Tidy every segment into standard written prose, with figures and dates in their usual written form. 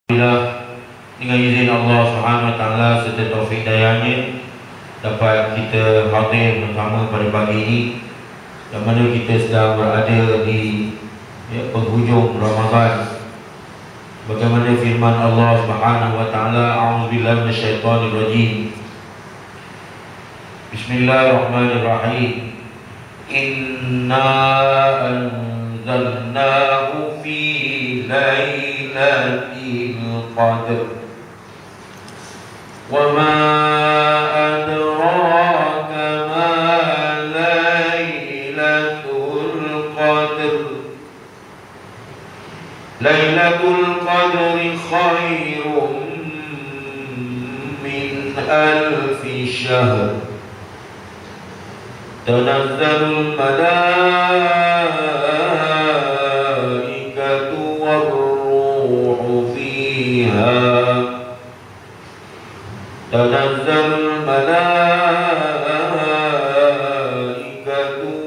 Alhamdulillah, dengan izin Allah Subhanahu Wa Taala serta taufik dayanya dapat kita hadir bersama pada pagi ini, yang mana kita sedang berada di penghujung Ramadan. Bagaimana firman Allah Subhanahu Wa Taala, A'udzubillahi minasyaitonir rajim. Bismillahirrahmanirrahim. Inna anzalnahu fi lailatul qadr wa ma adraka ma lailatul qadr. Lailatul qadri khairum min alfi syahr. Tanazzalul malaikatu war-ruhu fiha. Tanazzalul malaikatu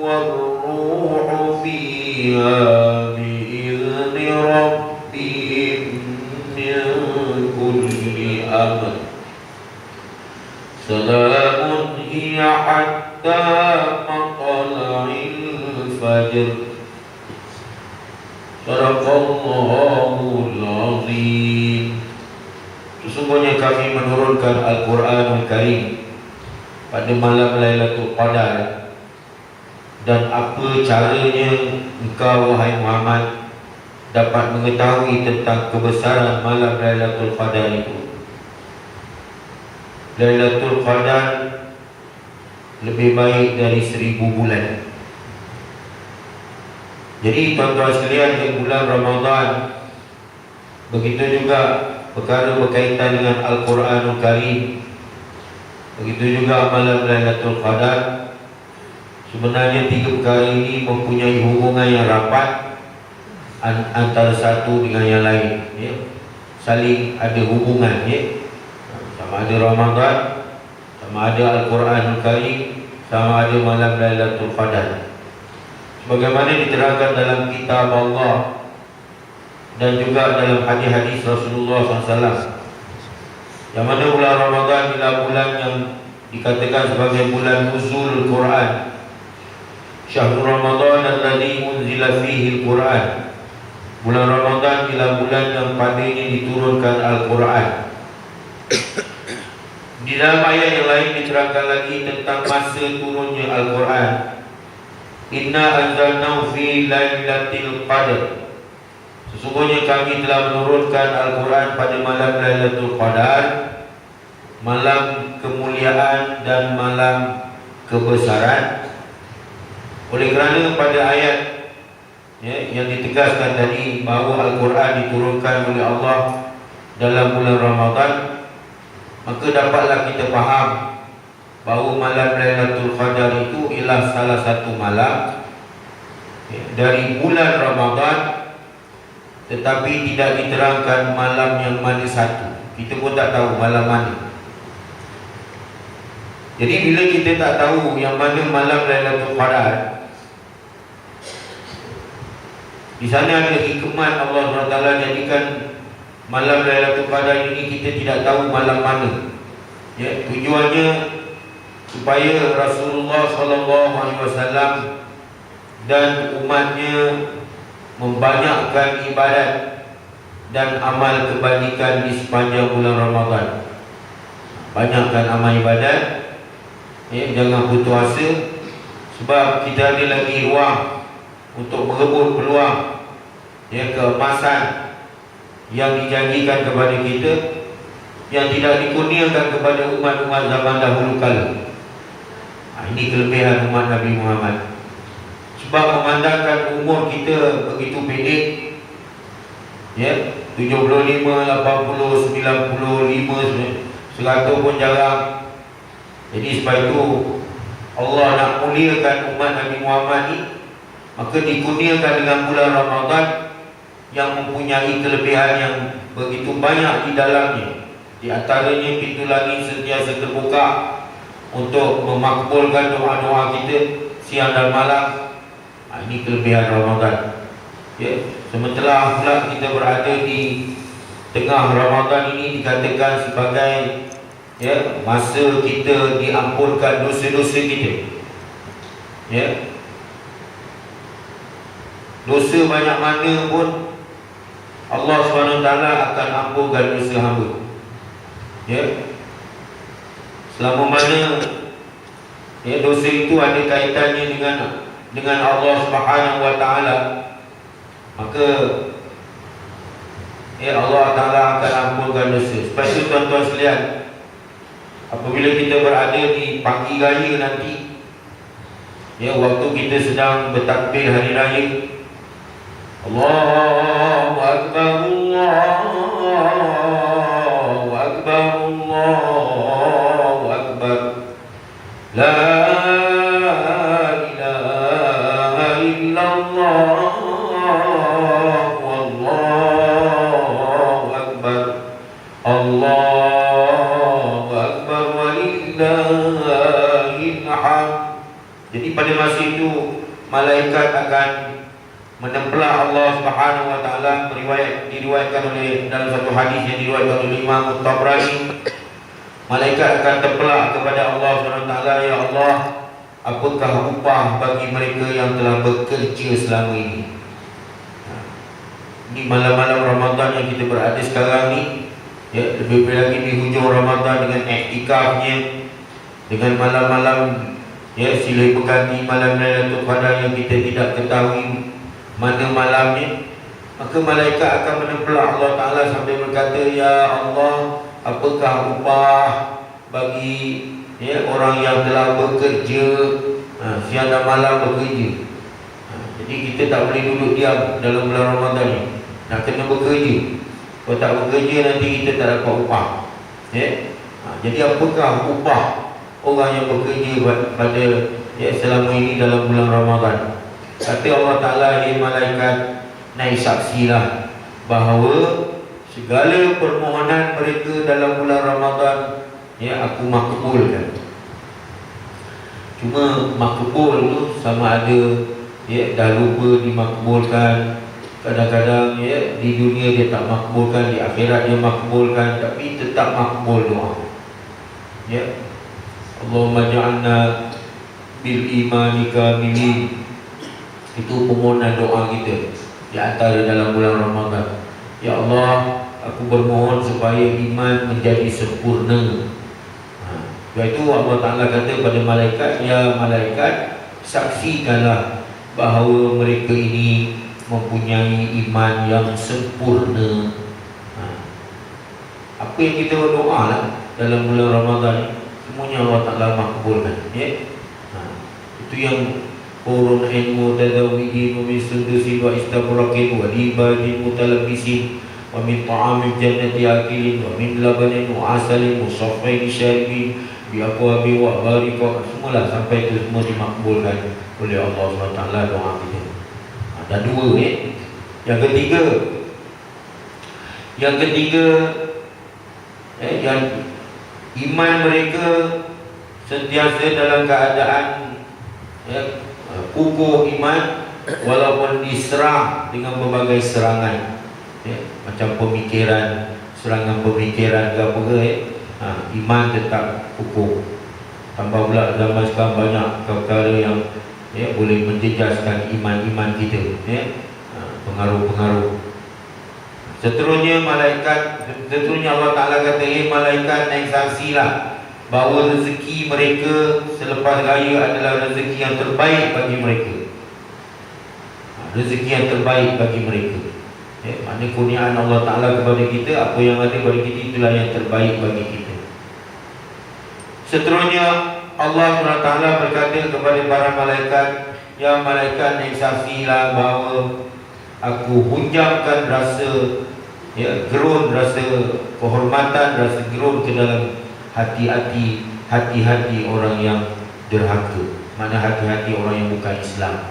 war-ruhu fiha bi'izni rabbihim min kulli amr. Salamun hiya hatta matla'il fajr. Sadaqallahul azim. Sesungguhnya kami menurunkan Al-Quranul Karim pada malam Lailatul Qadar. Dan apa caranya engkau wahai Muhammad dapat mengetahui tentang kebesaran malam Lailatul Qadar itu? Lailatul Qadar lebih baik dari 1000 bulan. Jadi tuan-tuan sekalian, di bulan Ramadan, begitu juga perkara berkaitan dengan Al-Quranul Karim, begitu juga malam Lailatul Qadar. Sebenarnya tiga perkara ini mempunyai hubungan yang rapat antara satu dengan yang lain, ya. Saling ada hubungan, ya. Sama ada Ramadan, sama ada Al-Quranul Karim, sama ada malam Lailatul Qadar. Sebagaimana diterangkan dalam kitab Allah dan juga dalam hadis-hadis Rasulullah SAW, yang mana bulan Ramadan adalah bulan yang dikatakan sebagai bulan nuzul Quran. Syahrul Ramadan alladzi unzila fihi al-Quran. Bulan Ramadan adalah bulan yang padanya diturunkan Al-Quran. Di dalam ayat yang lain diterangkan lagi tentang masa turunnya Al-Quran. Inna anzalnahu fi lailatul qadr. Sesungguhnya kami telah menurunkan Al-Quran pada malam Lailatul Qadar, malam kemuliaan dan malam kebesaran. Oleh kerana pada ayat, ya, yang ditegaskan tadi bahawa Al-Quran diturunkan oleh Allah dalam bulan Ramadan, maka dapatlah kita faham bahawa malam Lailatul Qadar itu ialah salah satu malam, ya, dari bulan Ramadan, tetapi tidak diterangkan malam yang mana satu. Kita pun tak tahu malam mana. Jadi bila kita tak tahu yang mana malam Lailatul Qadar, di sana ada hikmat Allah SWT jadikan malam Lailatul Qadar ini kita tidak tahu malam mana, ya. Tujuannya supaya Rasulullah SAW dan umatnya membanyakkan ibadat dan amal kebajikan di sepanjang bulan Ramadan. Banyakkan amal ibadat, ya, jangan putus asa, sebab kita ada lagi ruang untuk merebut peluang, ya, keemasan yang dijanjikan kepada kita, yang tidak dikurniakan kepada umat-umat zaman dahulu kala. Ini kelebihan umat Nabi Muhammad. Sebab memandangkan umur kita begitu pendek, ya, 75, 80, 95, 100 pun jarang. Jadi sebab itu Allah nak muliakan umat Nabi Muhammad ni, maka dikurniakan dengan bulan Ramadan yang mempunyai kelebihan yang begitu banyak di dalamnya. Di antaranya pintu langit sentiasa terbuka untuk memakbulkan doa-doa kita siang dan malam. Ini kelebihan Ramadan. Ya, sementara pula kita berada di tengah Ramadan ini dikatakan sebagai masa kita diampunkan dosa-dosa kita. Dosa banyak mana pun Allah SWT akan ampunkan dosa hamba. Selama mana dosa itu ada kaitannya dengan Allah SWT, maka Allah Ta'ala akan ampunkan dosa. Sebab itu tuan-tuan sekalian, apabila kita berada di pagi raya nanti, waktu kita sedang bertakbir hari raya, Allahu Akbar, Allahu Akbar, Allahu Akbar, La ilaha illallah, Wallahu Akbar, Allahu Akbar, walillahil hamd. Jadi pada masa itu malaikat akan menemplah Allah Subhanahu wa taala. Diriwayatkan oleh dalam satu hadis yang diriwayatkan oleh Imam At-Tabrani, malaikat akan templah kepada Allah Subhanahu wa taala, ya Allah, apakah upah bagi mereka yang telah bekerja selama ini? Ini malam-malam Ramadan yang kita berada sekarang ni, lebih lagi di hujung Ramadan dengan iktikafnya, dengan malam-malam silih berganti malam Lailatul Qadar yang kita tidak ketahui mana malamnya, maka malaikat akan menemplah Allah Ta'ala sambil berkata, ya Allah, apakah upah bagi orang yang telah bekerja siang dan malam bekerja. Jadi kita tak boleh duduk diam dalam bulan Ramadan ni, nak kena bekerja. Kalau tak bekerja nanti kita tak dapat upah. Jadi apakah upah orang yang bekerja pada selama ini dalam bulan Ramadan? Kata Allah Ta'ala, malaikat, naik saksilah bahawa segala permohonan mereka dalam bulan Ramadan aku makbulkan. Cuma makbul tu sama ada dah lupa dimakbulkan, kadang-kadang di dunia dia tak makbulkan, di akhirat dia makbulkan, tapi tetap makbul doa. Allahumma ja'alna bil imani kamilin. Itu permohonan doa kita di antara dalam bulan Ramadan. Ya Allah, aku bermohon supaya iman menjadi sempurna. Sebab itu Allah Ta'ala kata pada malaikat, ya malaikat, saksikanlah bahawa mereka ini mempunyai iman yang sempurna. Apa yang kita berdoa lah dalam bulan Ramadan ni, semuanya Allah Ta'ala makbulkan. Itu yang Qurun ilmu tadawwihin wa min sundusin wa istabrakin wa libadin mutalabbisin wa min ta'amil jannati akilin wa min labanin wa asalin musaffain syaribin bi aqwabi wa barika. Semualah sampai itu semua dimakbulkan oleh Allah SWT doa kita. Ada dua Yang ketiga yang iman mereka sentiasa dalam keadaan kukuh iman walaupun diserang dengan berbagai serangan, macam pemikiran, serangan pemikiran ke apa ke, iman tetap kukuh. Tambah pula zaman sekarang banyak perkara yang boleh menjejaskan iman-iman kita, pengaruh-pengaruh. Seterusnya Allah Ta'ala kata, malaikat naik saksilah bahawa rezeki mereka selepas raya adalah rezeki yang terbaik bagi mereka. Rezeki yang terbaik bagi mereka. Maknanya kurniaan Allah Ta'ala kepada kita, apa yang ada pada kita itulah yang terbaik bagi kita. Seterusnya Allah SWT berkata kepada para malaikat, ya malaikat naik saksilah bahawa aku hunjamkan rasa gerun, rasa kehormatan, rasa gerun ke dalam hati-hati orang yang derhaka. Mana hati-hati orang yang bukan Islam.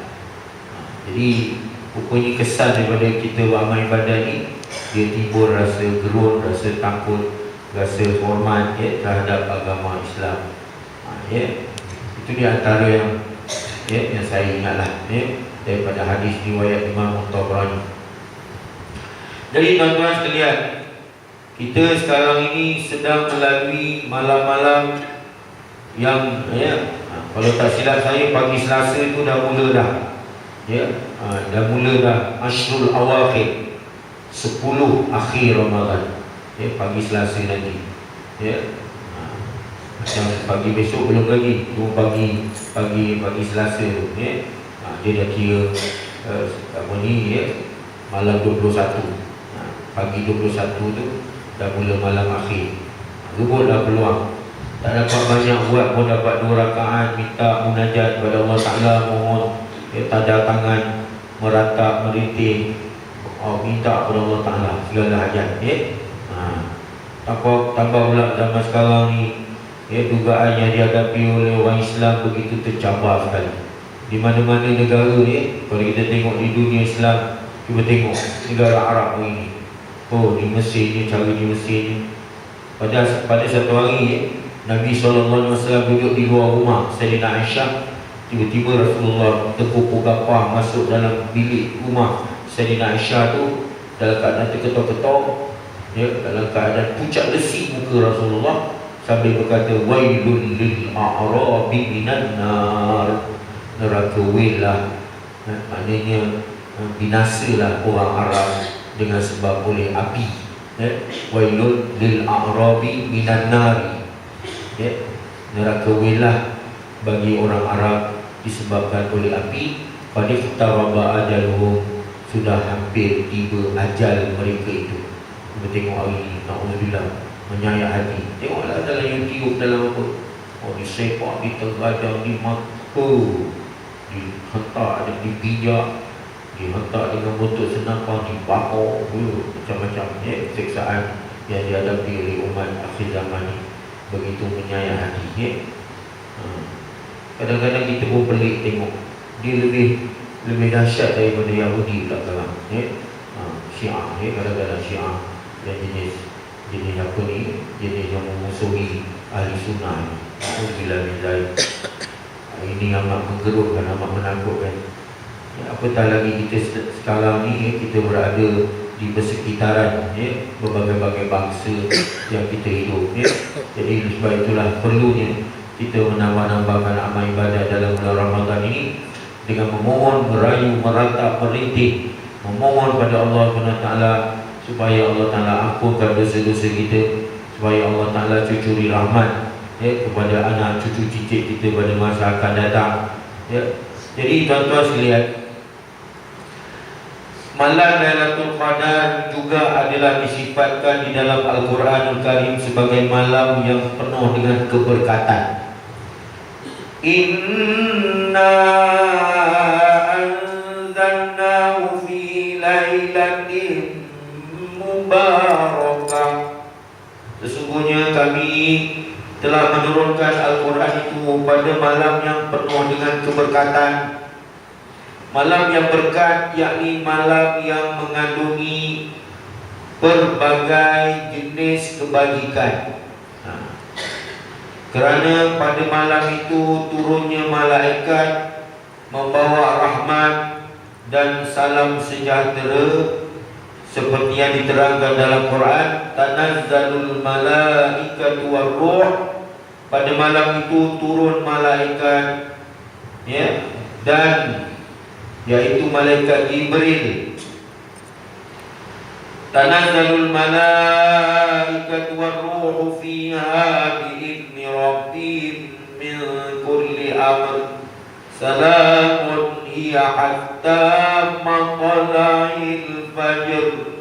Jadi rupanya kesan daripada kita beramal ibadah ni, dia timbul rasa gerun, rasa takut, rasa hormat terhadap agama Islam. Itu di antara yang saya ingatlah daripada hadis riwayat Imam At-Tabrani. Jadi tuan-tuan sekalian, Kita sekarang ini sedang melalui malam-malam yang kalau tak silap saya pagi Selasa itu dah mula dah. Dah mula dah Ashrul Awakhir, 10 akhir Ramadan. Pagi Selasa nanti. Macam pagi besok belum lagi. Tu pagi Selasa tu. Dia dah kira malam 21. Pagi 21 tu dah mula malam akhir. Rubut dah peluang. Tak dapat banyak buat pun dapat 2 rakaat, minta munajat kepada Allah Ta'ala, mohon tanda tangan, meratap, merintih, minta kepada Allah Ta'ala segala hajat. Tambah pula zaman sekarang ni, dugaan yang dihadapi oleh orang Islam begitu tercabar sekali. Di mana-mana negara kalau kita tengok di dunia Islam, cuba tengok negara Arab ini. Di Mesir ni, cara di Mesir ni. Pada satu hari Nabi SAW duduk di luar rumah Sayyidina Aisyah. Tiba-tiba Rasulullah terpupuk gapah masuk dalam bilik rumah Sayyidina Aisyah tu, dalam keadaan terketok-ketok, dalam keadaan pucat lesi muka Rasulullah, sambil berkata, wailul lil a'rabi minan nar, neraka wilah, maknanya binasalah orang Arab dengan sebab oleh api. Wailul lil a'rabi minan nar, neraka wilah bagi orang Arab disebabkan oleh api. Pada iqtaraba ajaluhum, sudah hampir tiba ajal mereka itu. Kita tengok hari ini, na'udzubillah, menyayat hati. Tengoklah dalam YouTube, dalam apa, disepak, ditergadang, dihentak, dipijak, dihentak dengan botol senapan, dibakar, macam-macam seksaan yang dihadapi oleh umat akhir zaman ini. Begitu menyayat hati. Kadang-kadang kita pun pelik tengok, dia lebih dahsyat daripada Yahudi pula sekarang. Syiah, kadang-kadang Syiah dan jenis apa ni, jenis yang memusuhi ahli sunnah ni. Alhamdulillah billahi. Ini amat menggerunkan, amat menakutkan. Apatah lagi kita sekarang ni, kita berada di persekitaran berbagai-bagai bangsa yang kita hidup. Jadi sebab itulah perlunya kita menambah-nambahkan amal ibadah dalam bulan Ramadan ini dengan memohon, merayu, meratap, merintih, memohon pada Allah SWT supaya Allah Ta'ala ampunkan dosa-dosa kita, supaya Allah Ta'ala cucuri rahmat kepada anak cucu cicit kita pada masa akan datang. Jadi tuan-tuan sekalian, malam Lailatul Qadar juga adalah disifatkan di dalam Al-Quranul Karim sebagai malam yang penuh dengan keberkatan. Inna anzalnahu fi lailatin mubarakah. Sesungguhnya kami telah menurunkan Al-Quran itu pada malam yang penuh dengan keberkatan. Malam yang berkat, yakni malam yang mengandungi berbagai jenis kebajikan. Kerana pada malam itu turunnya malaikat membawa rahmat dan salam sejahtera, seperti yang diterangkan dalam Quran, tanazzalul malaikatu war-ruh. Pada malam itu turun malaikat, dan yaitu malaikat Jibril. Tanazzalul malaikatu war-ruhu fiha bi'izni rabbihim min kulli amr salamun hiya hatta matla'il fajr.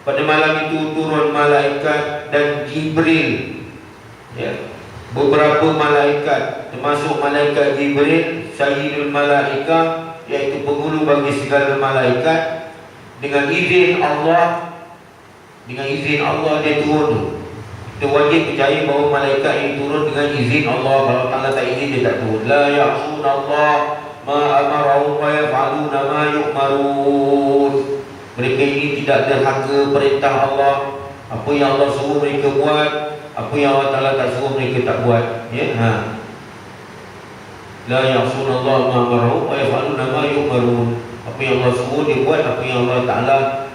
Pada malam itu turun malaikat dan Jibril, beberapa malaikat, termasuk malaikat Jibril, sayyidul malaikah, yaitu penghulu bagi segala malaikat. Dengan izin Allah, dia turun. Kita wajib percaya bahawa malaikat ini turun dengan izin Allah. Kalau Allah tak izin, dia tak turun. La ya'sun Allah ma amarahum wa yaf'aluna ma yu'marun. Mereka ini tidak derhaka perintah Allah. Apa yang Allah suruh mereka buat, apa yang Allah Ta'ala tak suruh mereka tak buat. La ya'sun Allah ma amarahum wa yaf'aluna ma yu'marun. Apa yang Allah suruh dia buat, apa yang Allah Ta'ala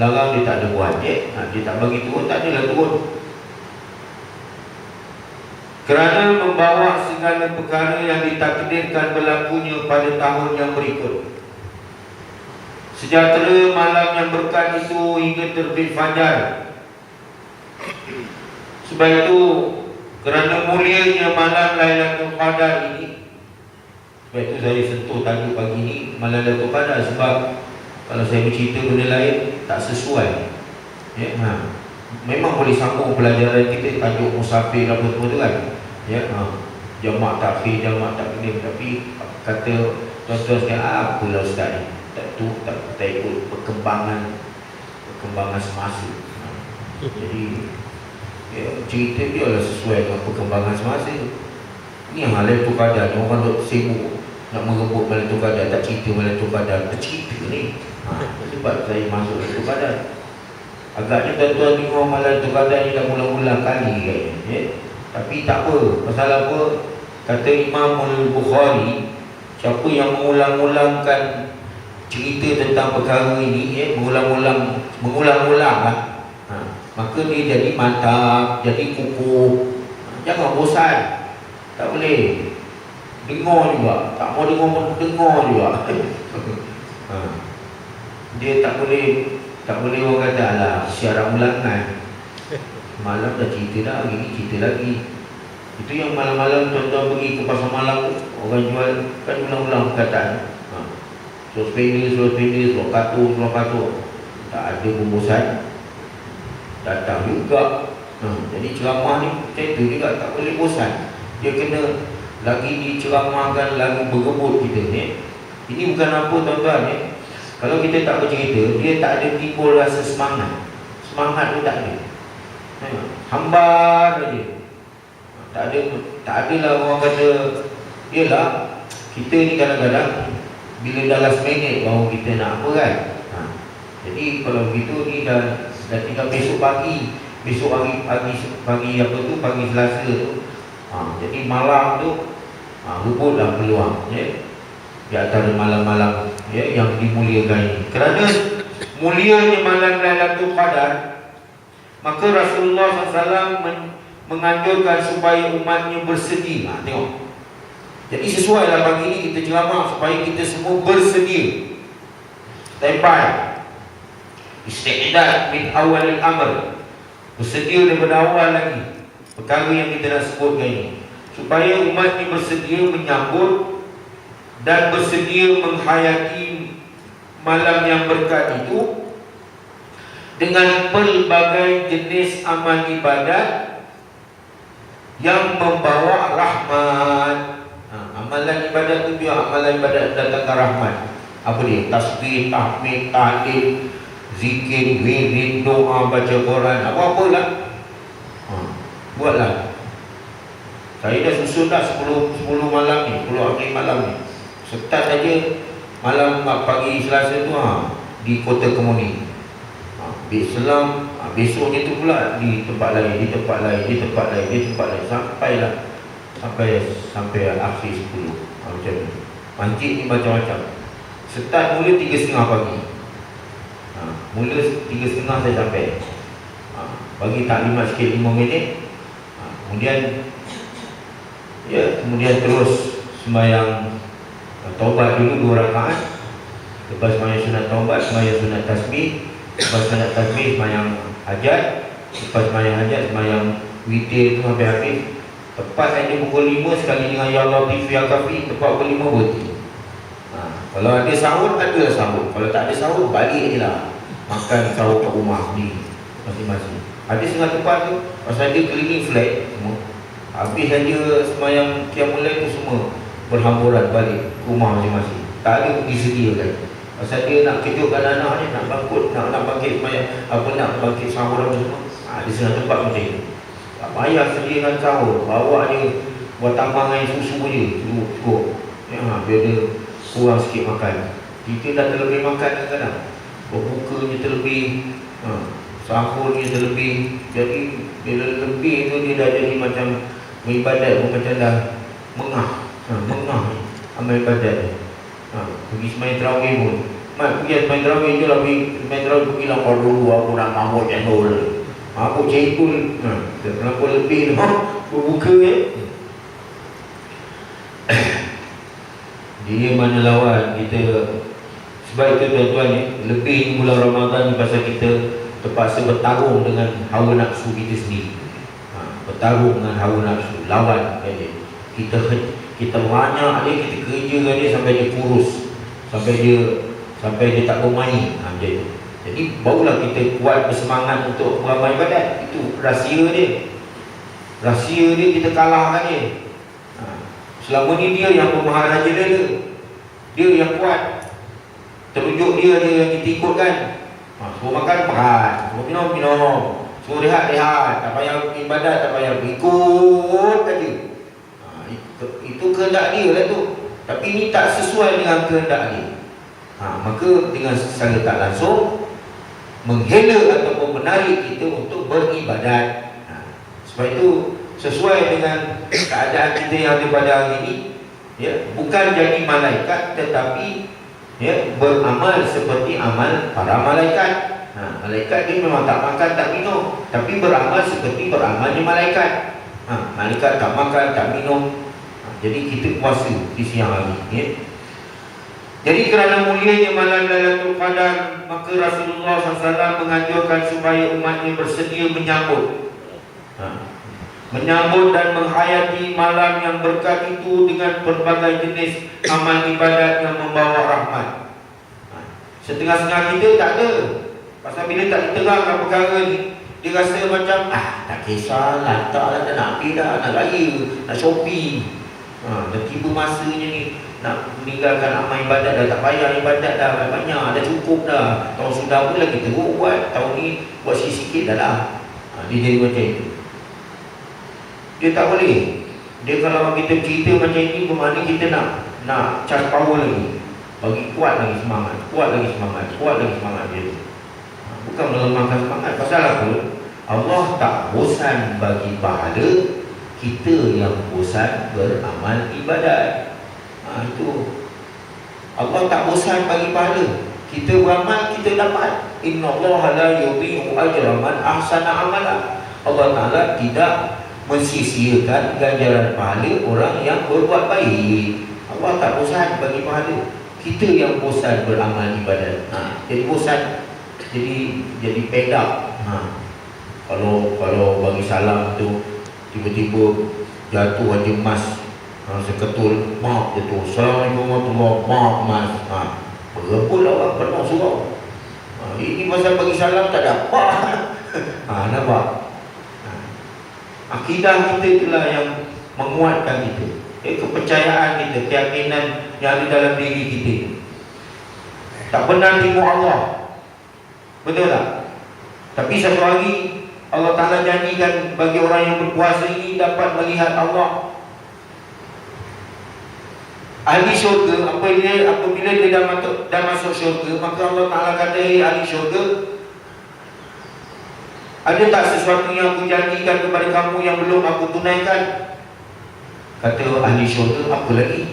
larang dia tak ada buat dia tak bagi turun, tak adalah turun. Kerana membawa segala perkara yang ditakdirkan berlakunya pada tahun yang berikut. Sejahtera malam yang berkat itu hingga terbit fajar. Sebab itu, kerana mulianya malam Lailatul Qadar ini, sebab itu saya sentuh tajuk pagi ini malam Lailatul Qadar. Sebab kalau saya bercerita benda lain tak sesuai ya, memang boleh sambung pelajaran kita tajuk musafir apa semua tu kan ya, jamak takhir, jamak takdim. Tapi kata tuan-tuan sekalian, apalah ustaz ni, tak ikut perkembangan semasa. Jadi ya, cerita dia lah sesuai dengan perkembangan semasa. Ni yang Lailatul Qadar ni, orang duk sibuk nak merebut Lailatul Qadar, tak cerita Lailatul Qadar, tercerita ni. Sebab saya masuk Lailatul Qadar. Agaknya tuan-tuan tengok Lailatul Qadar ni dah ulang-ulang kali kan ya? Tapi tak apa, pasal apa? Kata Imam Al-Bukhari, siapa yang mengulang-ulangkan cerita tentang perkara ini ya, mengulang-ulang lah, maka dia jadi mantap, jadi kukuh. Jangan bosan. Tak boleh. Dengar juga. Tak mau dengar pun dengar juga. Dia tak boleh orang kata lah syiaran ulangan. Malam dah cerita dah, hari ni cerita lagi. Itu yang malam-malam tuan-tuan pergi ke pasar malam, orang jual kan ulang-ulang perkataan. Suruh katur. Tak ada pembosan. Datang juga. Jadi ceramah ni macam tu juga, tak boleh bosan. Dia kena lagi diceramahkan, lagi berebut kita ni. Ini bukan apa tuan-tuan ni. Kalau kita tak bercerita, dia tak ada timbul rasa semangat. Semangat tu tak ada. Hambar saja. Tak adalah orang kata, yelah, kita ni kadang-kadang bila dah last minute baru kita nak apa kan. Jadi kalau begitu ni dah tinggal besok pagi. Besok pagi apa tu, pagi Selasa tu. Jadi malam tu rebutlah peluang ya, di antara malam-malam ya, yang dimuliakan ini. Kerana mulianya malam Lailatul Qadar, maka Rasulullah SAW menganjurkan supaya umatnya bersedia. Tengok. Jadi sesuai lah pagi ini kita ceramah supaya kita semua bersedia. Standby. Isti'dad min awalil amr. Bersedia daripada awal lagi perkara yang kita nak sebutkan ini, supaya umat ini bersedia menyambut dan bersedia menghayati malam yang berkat itu dengan pelbagai jenis amal ibadat yang membawa rahmat. Amalan ibadat itu dia amalan ibadat datangkan rahmat. Apa dia? Tasbih, tahmid, tahlil, zikir, wirid, doa, baca Quran, apa-apalah. Buatlah. Saya dah susun dah 10 malam ni, 10 akhir malam ni. Start saja malam pagi Selasa tu di Kota Kemuning. Selang besoknya tu pula di tempat lain, di tempat lain sampai akhir 10. Macam ni. Masjid ni macam-macam. Start mula 3.30 pagi. Mula 3.30 saya sampai. Bagi taklimat sikit 5 minit. Kemudian terus sembahyang taubat dulu 2 rakaat. Lepas sembahyang sunat taubat, sembahyang sunat tasbih. Lepas sunat tasbih sembahyang hajat. Lepas sembahyang hajat, sembahyang witir tu sampai habis. Tepat saja pukul 5 sekali dengan Ya Latif Ya Kafi, tepat pukul 5 berhenti. Kalau ada sahur, adalah sahur. Kalau tak ada sahur, balik je lah. Makan sahur kat rumah ni masing-masing. Ada setengah tempat tu, pasal dia keliling flat semua. Habis saja sembahyang qiyamul lail tu semua berhamburan balik rumah masing-masing. Tak ada pergi sedia kan. Pasal dia nak kejutkan anak ni, nak bangkit sembahyang, nak bangkit sahur apa semua. Ada setengah tempat macam ni. Tak payah sediakan sahur, bawa je buat tambang air susu je, cukup. Biar dia kurang sikit makan. Kita dah terlebih makan kadang-kadang. Berbukanya terlebih, sahurnya terlebih. Jadi bila lebih tu dia dah jadi macam beribadat pun macam dah mengah amal ibadat. Pergi sembahyang tarawih pun Mat pergi main terawih je lah, main terawih pergi lah, kalau dulu aku nak mampu jandul. Aku cekul, kenapa lebih tu? Berbuka ya. Dia mana lawan kita. Sebab itu tuan-tuan ya, lebih bulan Ramadan ni pasal kita terpaksa bertarung dengan hawa nafsu kita sendiri. Bertarung dengan hawa nafsu, lawan dia. Kita banyak dia, kita kerja dengan dia sampai dia kurus, sampai dia tak bermain. Jadi barulah kita kuat bersemangat untuk beramal ibadat. Itu rahsia dia. Rahsia dia kita kalahkan dia. Selama ni dia yang bermaharaja dia. Dia yang kuat. Terunjuk dia yang kita ikutkan. Semua makan, semua minum. Semua rehat. Tak payah ibadat, tak payah ikut saja. Itu kehendak dia lah tu. Tapi ini tak sesuai dengan kehendak dia. Maka dengan secara tak langsung menghela ataupun menarik kita untuk beribadat. Sebab itu sesuai dengan keadaan kita yang ada pada hari ini, ya, bukan jadi malaikat tetapi ya, beramal seperti amal para malaikat. Malaikat dia memang tak makan, tak minum, tapi beramal seperti beramalnya malaikat. Malaikat tak makan, tak minum. Jadi kita puasa di siang hari, ya. Jadi kerana mulianya malam Lailatul Qadar, maka Rasulullah SAW menganjurkan supaya umatnya bersedia menyambut dan menghayati malam yang berkat itu dengan berbagai jenis amal ibadat yang membawa rahmat. Setengah-setengah kita tak ada. Pasal bila tak diterangkan perkara ni, dia rasa macam tak kisahlah, tak nak pergi dah, nak raya, nak shopping. Dah tiba masanya ni nak meninggalkan amal ibadat dah, tak payah ibadat dah banyak, dah cukup dah. Tahun sudah pun lagi teruk buat, tahun ni buat sikit-sikit dah lah. Dia jadi macam itu. Dia tak boleh. Dia kalau kita cerita macam ini, bermakna kita nak charge power lagi, bagi kuat lagi semangat dia. Bukan melemahkan semangat. Pasal apa? Allah tak bosan bagi pahala, kita yang bosan beramal ibadat. Itu Allah tak bosan bagi pahala. Kita beramal, kita dapat. Innallaha la yudhi'u ajra man ahsana amala. Allah Ta'ala tidak mensia-siakan ganjaran pahala orang yang berbuat baik. Allah tak bosan bagi pahala. Kita yang bosan beramal ibadat. Jadi bosan, jadi pedak. Kalau bagi salam tu tiba-tiba jatuh aja emas seketul, maaf jatuh. Assalamualaikum warahmatullahi wabarakatuh, mas. Berapa lah orang penuh surau. Ini pasal bagi salam tak dapat. Nampak? Akidah kita itulah yang menguatkan kita. Kepercayaan kita, keyakinan yang ada dalam diri kita. Tak pernah tengok Allah. Betul tak? Tapi satu hari Allah Ta'ala janjikan bagi orang yang berpuasa ini dapat melihat Allah. Ahli syurga, apabila dia dah masuk syurga, maka Allah Ta'ala kata, ahli syurga, ada tak sesuatu yang aku janjikan kepada kamu yang belum aku tunaikan? Kata ahli syurga, apa lagi?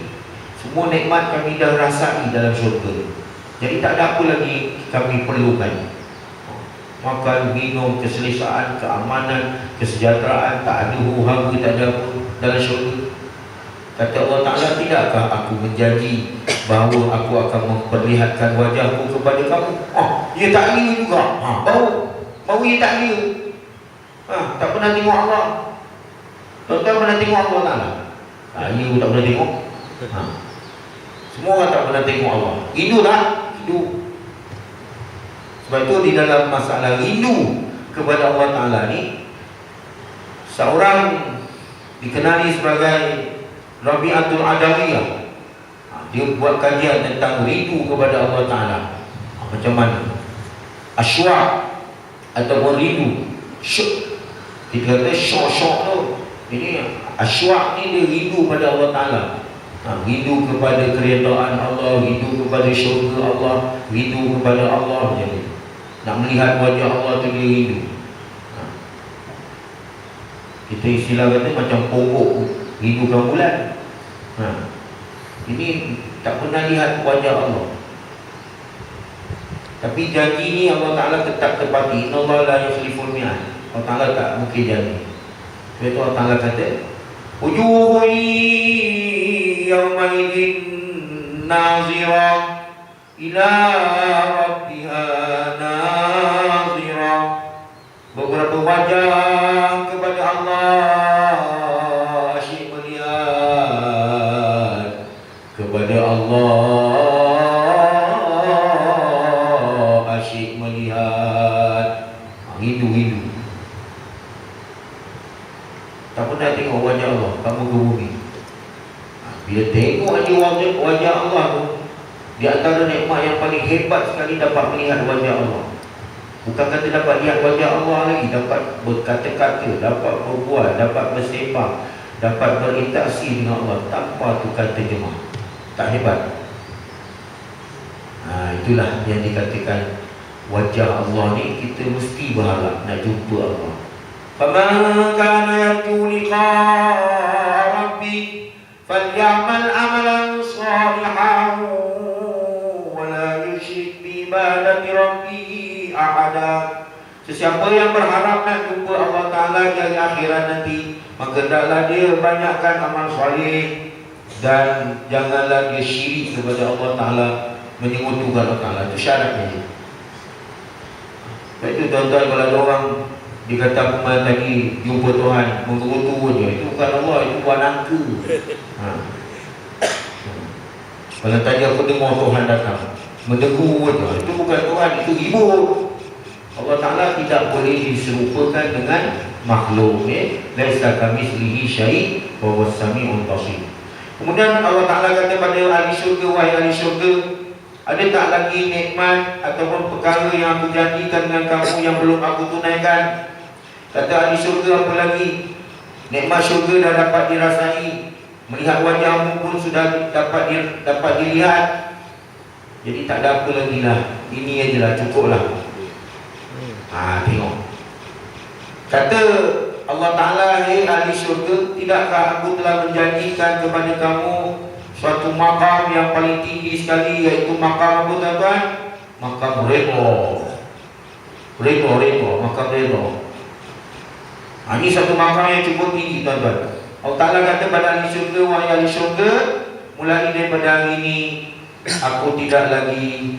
Semua nikmat kami dah rasai dalam syurga. Jadi tak ada apa lagi kami perlukan. Makan, minum, keselesaan, keamanan, kesejahteraan, tak ada huru-hara, tak ada apa dalam syurga. Kata Allah Ta'ala, tidakkah aku menjanji bahawa aku akan memperlihatkan wajahku kepada kamu? Dia tak ria juga. Baru dia tak ria. Tak pernah tengok Allah. Tuan-tuan pernah tengok Allah Ta'ala? Ria tak pernah tengok. Semua orang tak pernah tengok Allah. Rindu tak? Rindu. Sebab itu di dalam masalah rindu kepada Allah Ta'ala ni, seorang dikenali sebagai Rabi'atul Adawiyah. Dia buat kajian tentang rindu kepada Allah Ta'ala. Macam mana? Asywa' ataupun rindu. Kita kata syok-syok tu. Ini asywa' ni dia rindu pada Allah Ta'ala. Rindu kepada keredaan Allah, rindu kepada syurga Allah, rindu kepada Allah. Jadi nak melihat wajah Allah tu dia rindu. Kita istilah kata macam pokok rindukan bulan. Ini tak pernah lihat wajah Allah. Tapi janji ni Allah Ta'ala tetap tepati. Inna Allah la yukhliful mi'ad. Allah Ta'ala tak mungkin janji. Sebab itu Allah Ta'ala kata, wujuhun yawmaidin nazirah ila rabbiha nazirah. Beberapa wajah kepada Allah asyik melihat kepada Allah, asyik melihat. Rindu. Tak pernah tengok wajah Allah, kamu ke bumi. Bila tengok aja wajah Allah tu, di antara nikmat yang paling hebat sekali dapat melihat wajah Allah. Bukan kata dapat lihat wajah Allah lagi, dapat berkata-kata, dapat berbual, dapat bersembah, dapat berinteraksi dengan Allah tanpa tukar terjemah. Tak hebat? Itulah yang dikatakan wajah Allah ni, kita mesti berharap nak jumpa Allah. فَمَنْ كَانَ يَرْجُو لِقَاءَ رَبِّهِ فَلْيَعْمَلْ عَمَلًا صَالِحًا وَلَا يُشْرِكْ بِعِبَادَةِ رَبِّهِ أَحَدًا. Sesiapa yang berharap nak jumpa Allah Ta'ala di hari akhirat nanti, maka hendaklah dia banyakkan amal salih dan janganlah dia syirik kepada Allah Ta'ala, menyekutukan Allah Ta'ala. Itu syaratnya. Sebab itu tuan-tuan, kalau ada orang dikata pemain tadi jumpa Tuhan menggerutu je, itu bukan Allah, itu buat nangka. Kalau tadi aku dengar Tuhan datang mendegur je, itu bukan Tuhan, itu ribut. Allah Ta'ala tidak boleh diserupakan dengan makhluk. Laisa kamitslihi syai' wa huwas sami'ul basir. Kemudian Allah Ta'ala kata pada ahli syurga, wahai ahli syurga, ada tak lagi nikmat ataupun perkara yang aku janjikan dengan kamu yang belum aku tunaikan? Kata ahli syurga, apa lagi? Nikmat syurga dah dapat dirasai, melihat wajahmu pun sudah dapat dilihat. Jadi tak ada apa lagi lah, ini ajalah, cukup lah. Tengok. Kata Allah Ta'ala, hei ahli syurga, tidakkah aku telah menjanjikan kepada kamu suatu makam yang paling tinggi sekali, iaitu makam apa tuan-tuan? Makam redha. Makam redha. Ini satu makam yang cukup tinggi tuan-tuan. Allah Ta'ala kata pada ahli syurga, wahai ahli syurga, mulai daripada hari ini aku tidak lagi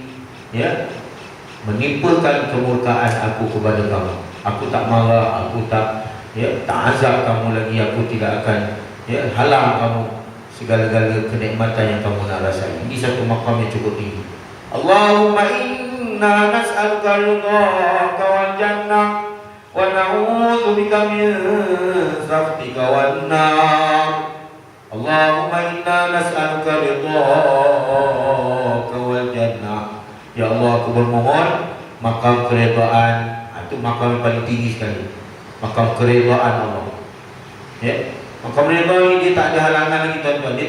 menimpakan kemurkaan aku kepada kamu. Aku tak marah, aku tak azab kamu lagi. Aku tidak akan halang kamu segala-gala kenikmatan yang kamu nak rasai. Ini satu makam yang cukup tinggi. Allahumma inna nas'aluka ridhaka wal jannah wa na'udzu bika min sakhtika wan nar. Allahumma inna nas'aluka ridhaka wal jannah. Ya Allah, aku bermohon makam keredaan. Itu makam yang paling tinggi sekali, makam keredaan Allah. Makam redha ni dia tak ada halangan lagi tuan-tuan. Dia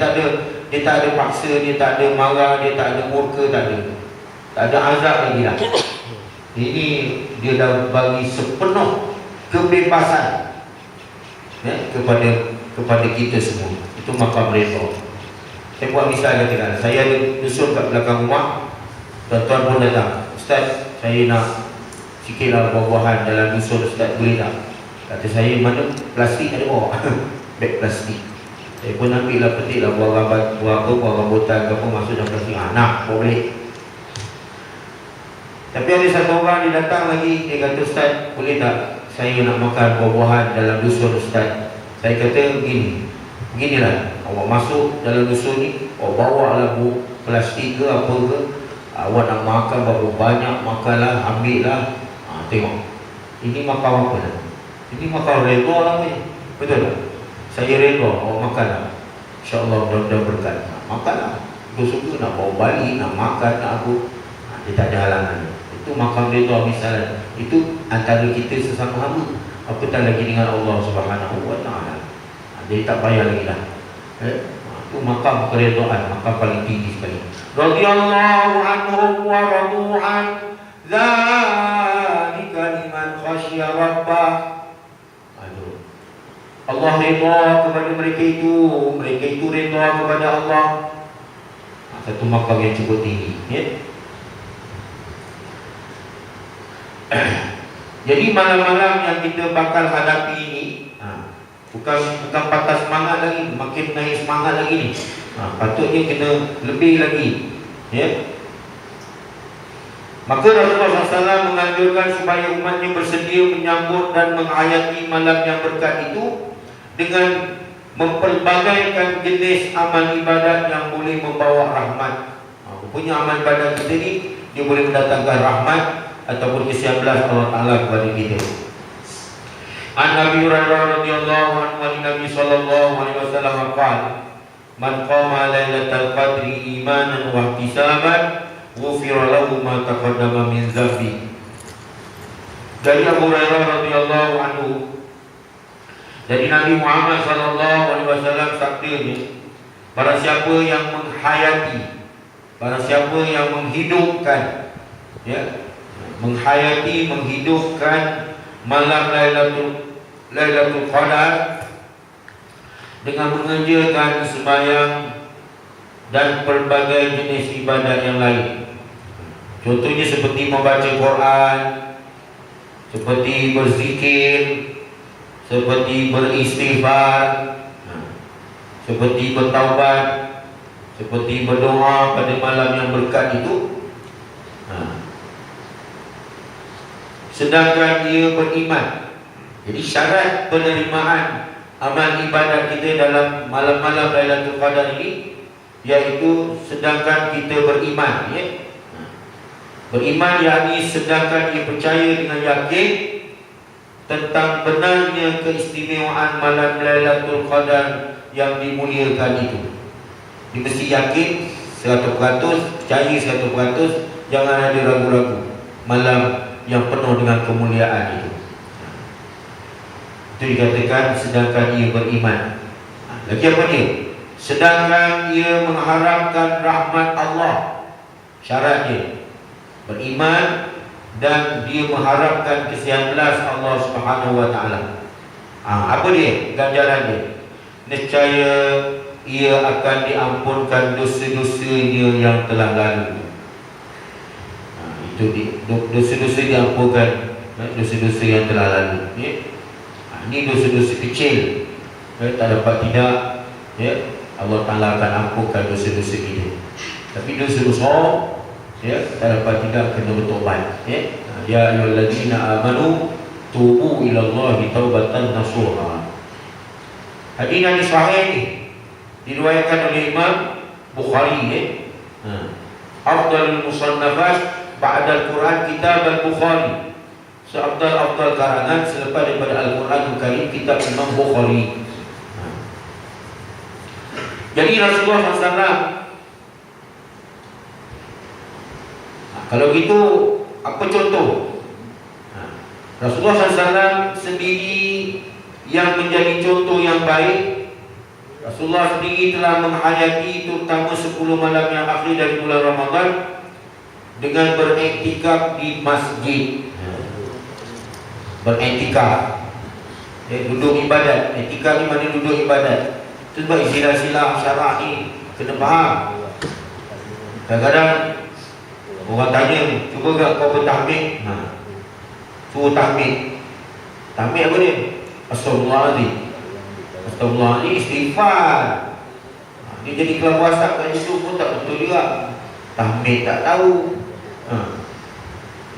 tak ada paksa, dia tak ada marah, dia tak ada murka, tak ada azab lagi lah. Ini dia dah bagi sepenuh kebebasan kepada kita semua. Itu makam redha. Saya buat misal katakan, saya ada dusun kat belakang rumah. Tuan-tuan pun datang, Ustaz, saya nak sikitlah buah-buahan dalam dusun, Ustaz boleh tak? Kata saya, mana plastik ada bawa? Beg plastik. Saya pun ambil lah, petik lah buah rambutan ke apa, masuk dalam plastik. Nak, boleh. Tapi ada satu orang dia datang lagi, dia kata, Ustaz boleh tak saya nak makan buah-buahan dalam dusun Ustaz? Saya kata beginilah, awak masuk dalam dusun ni, awak bawa lah plastik ke apa ke, awak nak makan berapa banyak, makanlah, ambil lah. Tengok, ini makam apa dah? Ini makam redha namanya. Betul tak? Saya redha, awak makanlah. InsyaAllah mudah-mudahan berkat. Makanlah. Aku suka nak bawa balik, nak makan, nak aku. Dia tak ada halangan. Itu makam redha misalnya. Itu antara kita sesama hamba. Apatah lagi dengan Allah Subhanahu Wa Taala. Jadi tak payah lagi lah. Itu makam keredaan, makam paling tinggi sekali. Radhiyallahu anhum wa radu'an, dzalika liman khasya rabbah. Allah redha kepada mereka itu redha kepada Allah. Satu makam yang cukup tinggi. Jadi malam-malam yang kita bakal hadapi ini, bukan patah semangat lagi, makin naik semangat lagi ni. Patutnya kena lebih lagi, ya. Maka Rasulullah SAW menganjurkan supaya umatnya bersedia menyambut dan menghayati malam yang berkat itu dengan mempelbagaikan jenis amal ibadat yang boleh membawa rahmat. Punya amal ibadat kita ni, dia boleh mendatangkan rahmat ataupun kesian belas Allah Ta'ala kepada kita. An Abi Hurairah radhiyallahu anhu an Nabi sallallahu alaihi wasallam qala man qama lailatal qadri imanan wa ihtisaban ghufira lahu ma taqaddama min dhanbi. Dari Abu Hurairah radhiyallahu anhu, dari Nabi Muhammad sallallahu alaihi wasallam sabdanya, barang siapa yang menghayati, barang siapa yang menghidupkan, ya, menghayati, menghidupkan malam Lailatul Qadar dengan mengerjakan sembahyang dan pelbagai jenis ibadat yang lain. Contohnya seperti membaca Quran, seperti berzikir, seperti beristighfar, seperti bertaubat, seperti berdoa pada malam yang berkat itu. Sedangkan dia beriman. Jadi syarat penerimaan amal ibadat kita dalam malam-malam Lailatul Qadar ini, iaitu sedangkan kita beriman, ya. Beriman yakni sedangkan dia percaya dengan yakin tentang benarnya keistimewaan malam Lailatul Qadar yang dimuliakan itu. Dia mesti yakin 100%, percaya 100%, jangan ada ragu-ragu malam yang penuh dengan kemuliaan itu. Itu dikatakan sedangkan ia beriman. Lagi apa dia? Sedangkan ia mengharapkan rahmat Allah. Syaratnya beriman dan dia mengharapkan kesian belas Allah Subhanahu wa taala. Apa dia? Ganjaran dia. Nescaya ia akan diampunkan dosa-dosanya yang telah lalu. Itu dosa-dosa diampunkan, dosa-dosa yang telah lalu, ya. Ini dosa-dosa kecil, tak dapat tidak, ya, Allah Ta'ala akan ampunkan dosa-dosa kita. Tapi dosa besar, ya, tak dapat tidak, kena bertobat, ya. Ya ayyuhallazina amanu tubu ilallahi taubatan nasuha. Hadis yang sahih ni diriwayatkan oleh Imam Bukhari, ya. Afdalul musannafat ba'da Al-Quran kitab Al-Bukhari. Seabdal karangan selepas daripada Al-Quran Al-Karim, kitab Imam Bukhari. Jadi Rasulullah SAW, kalau gitu apa contoh? Rasulullah SAW sendiri yang menjadi contoh yang baik. Rasulullah sendiri telah menghayati terutama 10 malam yang akhir dari bulan Ramadan dengan beriktikaf di masjid. Beriktikaf, duduk ibadat. Iktikaf ni mana duduk ibadat. Itu sebab istilah-istilah syarak ni kena faham. Kadang-kadang orang tanya, cuba tak kau bertahmid? Suruh tahmid. Tahmid apa dia? Astagfirullahaladzim. Astagfirullahaladzim, istighfar. Dia jadi kelam WhatsApp kat situ pun tak betul juga. Tahmid tak tahu,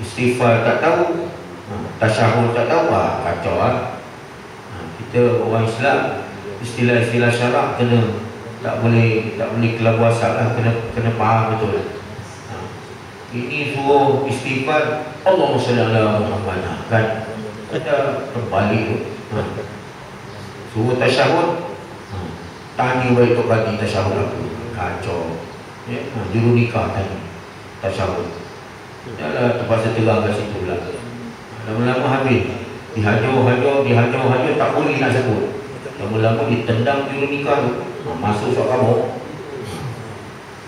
istighfar tak tahu, tasyahud tak tahu. Kacau lah. Kita orang Islam, istilah-istilah syarak kena tak boleh kelam WhatsApp lah, kena faham betul. Ini suruh istighfar, Allahumma salli ala Muhammad, kan? Ada terbalik tu. Suruh tasyahud, tanya baik tu kali tasyahud apa. Kacau, ya? Juru nikah tanya tasyahud. Janganlah terpaksa terang kat situ pula. Lama-lama habis, dihajar tak boleh nak sebut. Lama-lama ditendang juru nikah tu, masuk sok kamu.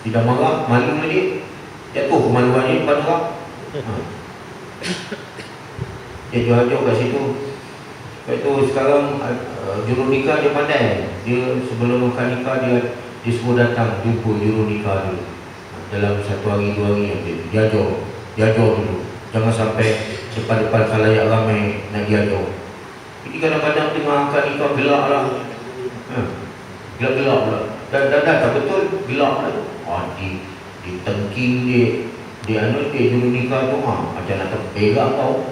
Tidak marah, malu dia, jatuh kemaluannya depan orang. Dia hajar kat situ. Lepas tu sekarang juru nikah dia pandai. Dia sebelum makan nikah dia suruh datang jumpa juru nikah dia. Dalam 1 hari 2 hari dia ajar dulu. Jangan sampai depan-depan khalayak ramai nak diajar. Jadi kadang-kadang tengah akad nikah gelak lah. Gelak-gelak pula. Dan tak betul gelak lah. Ditengking dia juru nikah tu macam nak terperak kau.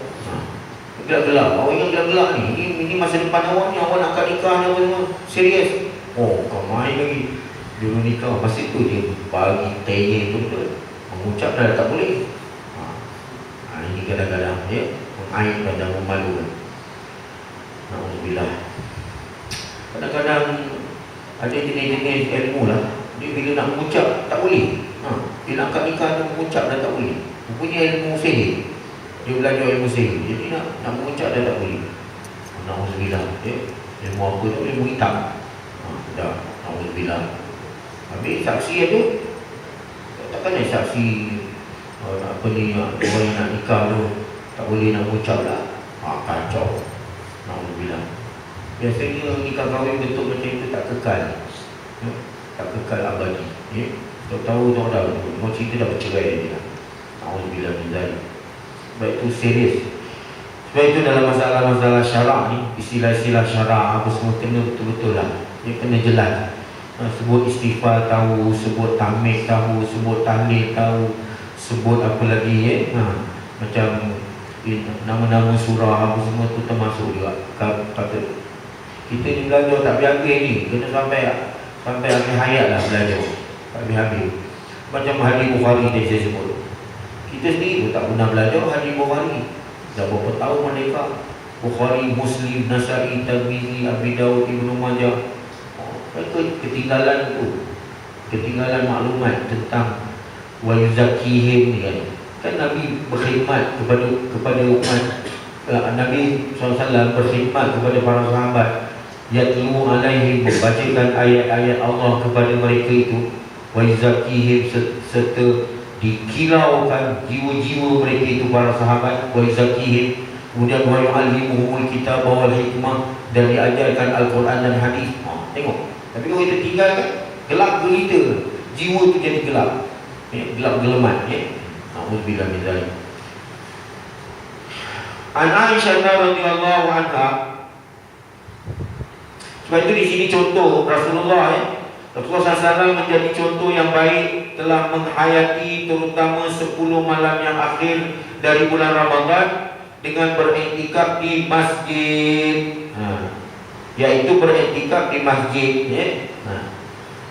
Gelak-gelak. Awak ingat gelak-gelak ni. Ini masa depan awak ni. Awak nak akad nikah ni apa semua. Serius. Kau main lagi. Juru nikah. Masa tu dia bagi tanya tu betul. Mengucap dah tak boleh. Ini kadang-kadang mengaibkan dan memalukan. Alhamdulillah. Kadang-kadang ada jenis-jenis ilmu lah. Dia bila nak mengucap tak boleh. Dia nak akad nikah tu mengucap dah tak boleh. Punya ilmu sihir. Dia belajar ilmu sihir. Jadi nak mengucap dah tak boleh. Alhamdulillah. Ilmu apa tu? Ilmu hitam. Dah. Alhamdulillah. Habis saksi tu takkan ada saksi apa ni orang yang nak nikah tu tak boleh nak mengucap lah. Kacau. Alhamdulillah. Biasanya nikah kahwin bentuk macam itu tak kekal. Tak kekal abadi. Tahu dah mau cerita dah bercerai dia. Alhamdulillah minzalik. Sebab itu serius. Sebab itu dalam masalah-masalah syarak ni, istilah-istilah syarak apa semua kena betul-betul lah. Dia kena jelas. Sebut istighfar tahu, sebut tahmid tahu, sebut tahlil tahu, sebut apa lagi macam nama-nama surah apa semua tu termasuk juga. Kata kita ni belajar tak habis-habis ni, kena sampai akhir hayat lah belajar. Tak habis-habis. Macam hadis Bukhari tadi saya sebut. Kita sendiri pun tak pernah belajar hadis Bukhari. Dah berapa tahun mereka Bukhari, Muslim, Nasai, Tirmizi, Abi Daud, Ibnu Majah. Mereka ketinggalan maklumat tentang wa yuzakihim ni kan Nabi berkhidmat kepada umat. Nabi SAW berkhidmat kepada para sahabat, yatlu alaihim, membacakan ayat-ayat Allah kepada mereka itu, wa yuzakihim, serta dikiraukan jiwa-jiwa mereka itu para sahabat, wa yuzakihim, kemudian wa yu'allimuhumul kitab wal hikmah, dan diajarkan Al-Quran dan hadis. Tengok. Tapi kalau kita tinggal kan, gelap gelita, jiwa tu jadi gelap, gelap gelemat. Alhamdulillah minzalik. An Aisyah radhiyallahu anha. Sebab itu di sini contoh Rasulullah Rasulullah SAW menjadi contoh yang baik, telah menghayati terutama 10 malam yang akhir dari bulan Ramadan dengan beriktikaf di masjid. Iaitu beriktikaf di masjid,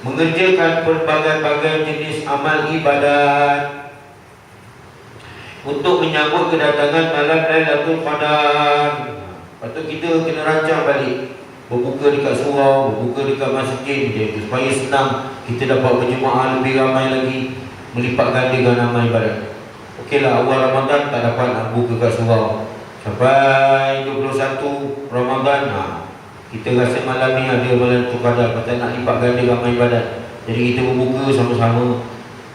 mengerjakan berbagai-bagai jenis amal ibadat untuk menyambut kedatangan malam Lailatul Qadar. Lepas tu kita kena rancang balik, berbuka dekat surau, berbuka dekat masjid supaya senang kita dapat berjemaah lebih ramai lagi, melipat gandakan amal ibadat. Okeylah, awal Ramadan tak dapat nak buka kat surau, sampai 21 Ramadan kita rasa malam ni ada Lailatul Qadar, pasal nak lipat ganda ramai ibadat. Jadi kita berbuka sama-sama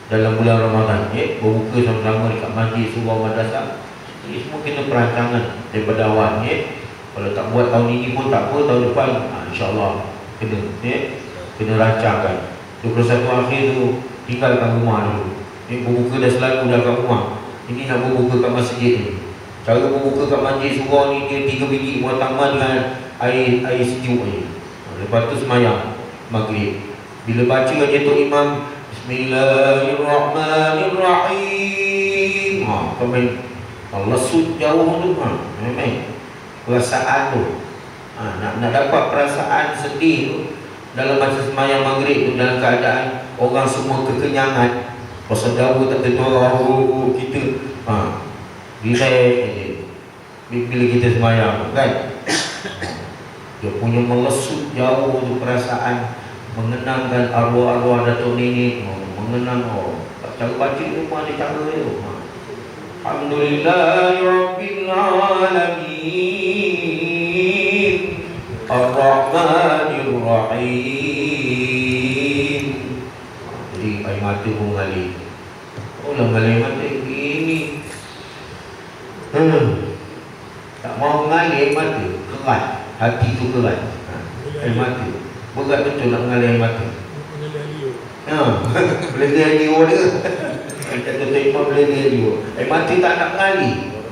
dalam bulan Ramadan, berbuka sama-sama dekat masjid, surau, madrasah. Ini semua kena perancangan daripada awal. Kalau tak buat tahun ini pun tak apa, tahun depan insya-Allah kena rancangkan. 21 akhir tu tinggalkan rumah dulu. Berbuka dah selalu dah kat rumah. Ini nak berbuka kat masjid ni. Cara berbuka kat masjid surau ni dia 3 biji buat tambah dengan air sejuk ni. Lepas tu semayang maghrib. Bila baca aja tu imam Bismillahirrahmanirrahim. Komen Allah sud jauh tu memang perasaan tu. Nak dapat perasaan sedih tu dalam masa semayang maghrib tu, dalam keadaan orang semua kekenyangan, bersedara tak tertahu kita relax bila kita semayang kan. Dia punya melesut jauh tu perasaan, mengenangkan arwah-arwah datuk nenek, mengenang tak cara baca tu pun ada cara tu. Alhamdulillahirabbil alamin Ar-Rahmanir Rahim. Jadi air mata pun mengalir. Mengalir mata ini tak mau mengalir air mata, kerat. Hati tu kerat. Air mata berat betul nak mengalir air mata. Boleh dia liur dia. Kita imam boleh dia liur. Air mata tak nak mengalir.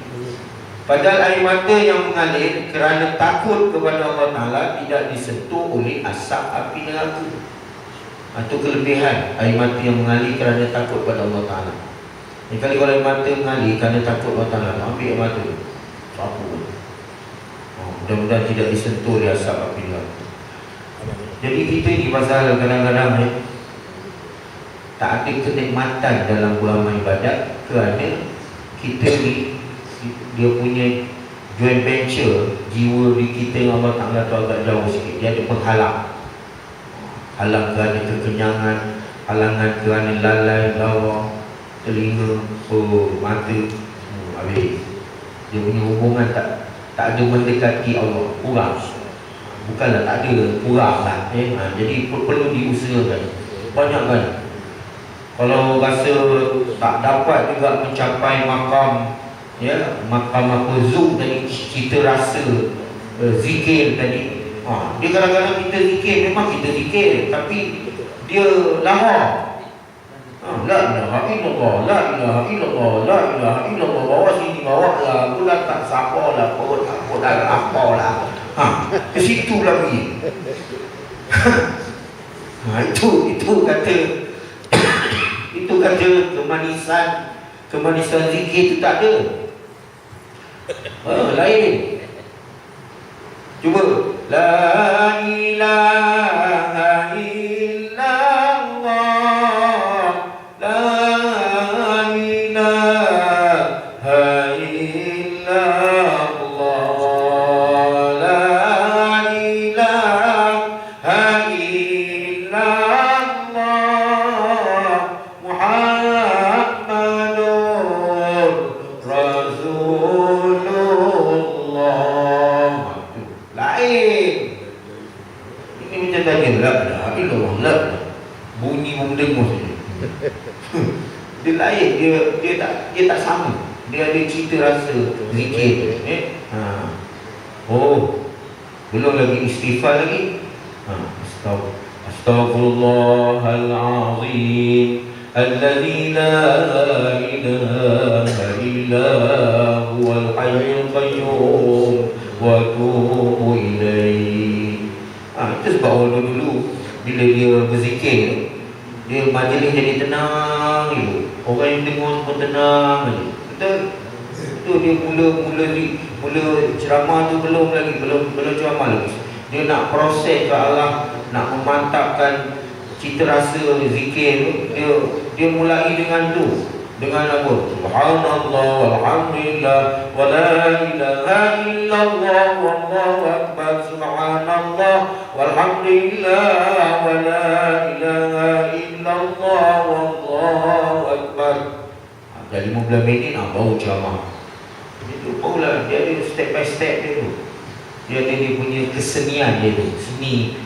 Padahal air mata yang mengalir kerana takut kepada Allah Ta'ala tidak disentuh oleh asap api neraka. Itu kelebihan air mata yang mengalir kerana takut kepada Allah Ta'ala. Kali kalau air mata mengalir kerana takut Allah Ta'ala, ambil air mata, sapu. Mudah-mudahan tidak disentuh oleh asap api neraka. Jadi kita ni pasal kadang-kadang tak ada kenikmatan dalam beramal ibadat kerana kita ni dia punya joint venture jiwa di kita yang Allah Ta'ala tu agak jauh sikit. Dia ada penghalang. Halang kerana kekenyangan, halangan kerana lalai, lawa, telinga, mata, habis. Dia punya hubungan tak ada mendekati Allah, kurang. Bukanlah tak ada, kurang lah. Jadi perlu diusahakan. Banyak kan. Kalau rasa tak dapat juga mencapai makam, makam apa Zuhd tadi, kita rasa zikir tadi. Dia kadang-kadang kita zikir, memang kita zikir, tapi dia lahar. La ilaha illallah, la ilaha illallah, la ilaha illallah. Bawa sini, bawa lah. Pula tak siapa lah, apa lah. Ke situ lagi. Itu kata itu kata kemanisan zikir itu tak ada. Lain. Cuba. La ilaha illallah, la ilaha illallah, la ilaha illallah, Muhammadur Rasulullah. Lain. Ini macam tadi la ilaha illallah, la bunyi mendengus saja. Dia lain, dia tak sama. Dia ada cita rasa zikir. Belum lagi istighfar lagi. Astaghfirullahalazim alladzi la ilaha illa huwal hayyul qayyum wa atubu ilaihi. Itu sebab orang dulu bila dia berzikir, dia majlis jadi tenang je. Orang yang dengar pun tenang je. Betul? Itu dia mula ceramah tu belum ceramah lagi. Dia nak proses ke arah nak memantapkan cita rasa zikir tu. Dia mulai dengan tu. Dengan apa? Subhanallah walhamdulillah wa la ilaha illallah wallahu akbar. Subhanallah walhamdulillah wa la ilaha illallah wallahu akbar. Dah 15 minit baru ceramah. Itu barulah dia ada step by step dia tu. Dia ada dia punya kesenian dia tu. Seni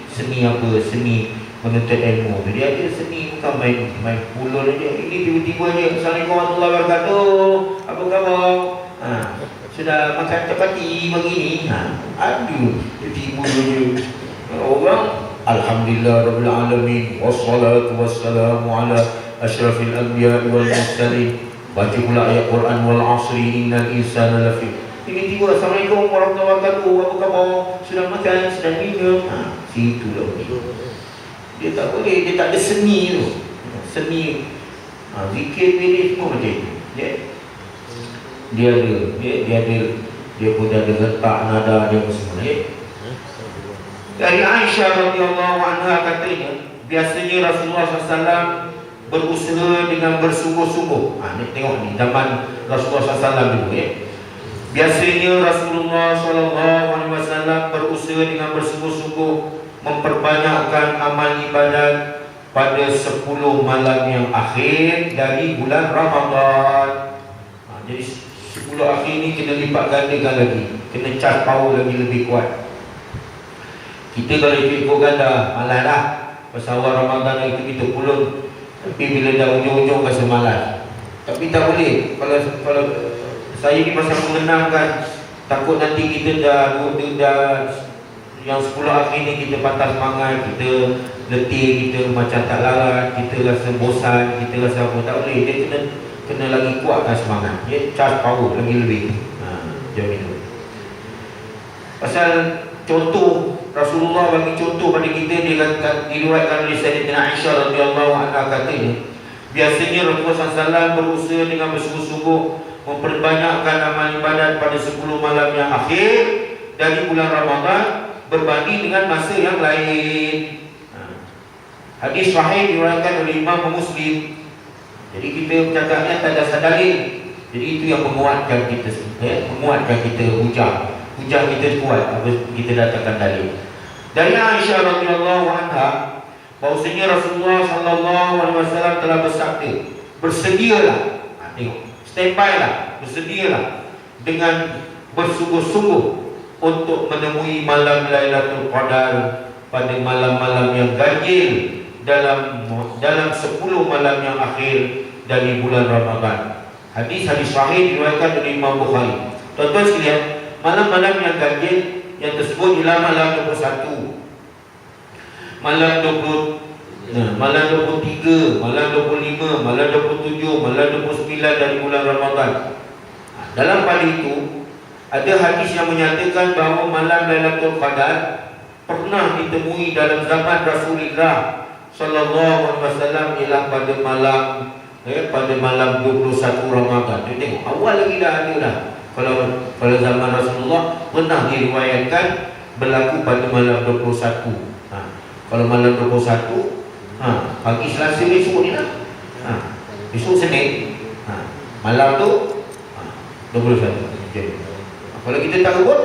apa? Seni menuntut ilmu. Dia ada seni, bukan main pulun aja. Ini tiba-tiba je, Assalamualaikum warahmatullahi wabarakatuh. Apa khabar? Sudah makan chapati pagi ni? Aduh, tiba-tiba je. Orang alhamdulillah rabbil alamin wassalatu wassalamu ala asyrafil anbiya wal mursalin. Baca pula ayat Quran wal asri innal insana lafi. Tiba-tiba Assalamualaikum warahmatullahi wabarakatuh. Apa khabar? Sudah makan, sudah minum. Situlah dia tak boleh, dia tak ada seni tu. Seni zikir pilih semua macam tu. Dia pun ada letak nada dia semua. Dari Aisyah radhiyallahu anha katanya, biasanya Rasulullah SAW berusaha dengan bersungguh-sungguh. Tengok ni zaman Rasulullah SAW dulu Biasanya Rasulullah SAW berusaha dengan bersungguh-sungguh memperbanyakkan amal ibadat pada 10 malam yang akhir dari bulan Ramadan. Jadi 10 akhir ni kena lipat gandakan lagi, kena charge power lagi lebih kuat. Kita kalau ikut ganda malas dah. Pasal awal Ramadan itu kita pulun, tapi bila dah ujung-ujung rasa malas. Tapi tak boleh. Kalau saya ni pasal mengenangkan, takut nanti kita dah yang 10 akhir ni kita patah semangat, kita letih, kita macam tak larat, kita rasa bosan, kita rasa apa, tak boleh. Dia kena lagi kuatkan semangat. Dia charge power lagi lebih. Macam itu. Pasal contoh Rasulullah bagi contoh pada kita, dia kata, diriwayatkan oleh Sayyidatina Aisyah radhiyallahu anha, katanya biasanya Rasulullah SAW berusaha dengan bersungguh-sungguh memperbanyakkan amal ibadat pada 10 malam yang akhir dari bulan Ramadan berbanding dengan masa yang lain. Hadis sahih diriwayatkan oleh Imam Muslim. Jadi kita bercakapnya tak ada dalil. Jadi itu yang menguatkan kita, menguatkan kita hujah kita kuat apabila kita datangkan dalil. Dari Aisyah radhiyallahu anha bahwasanya Rasulullah sallallahu alaihi wasallam telah bersabda, bersedialah, tengok, standby lah, bersedialah dengan bersungguh-sungguh untuk menemui malam Lailatul Qadar pada malam-malam yang ganjil dalam 10 malam yang akhir dari bulan Ramadan. Hadis sahih diriwayatkan oleh Imam Bukhari. Tuan-tuan sekalian, malam-malam yang ganjil yang tersebut ialah malam 21, malam 20, malam 23, malam 25, malam 27, malam 29 dari bulan Ramadan. Dalam pada itu ada hadis yang menyatakan bahawa malam Lailatul Qadar pernah ditemui dalam zaman Rasulullah sallallahu alaihi wasallam ialah pada malam 21 Ramadan. Tengok, awal lagi dah ada dah. Kalau zaman Rasulullah pernah diriwayatkan berlaku pada malam 21. Kalau malam 21, pagi Selasa besok ni lah. Besok Senin. Malam tu 21. Okay. Kalau kita tak buat,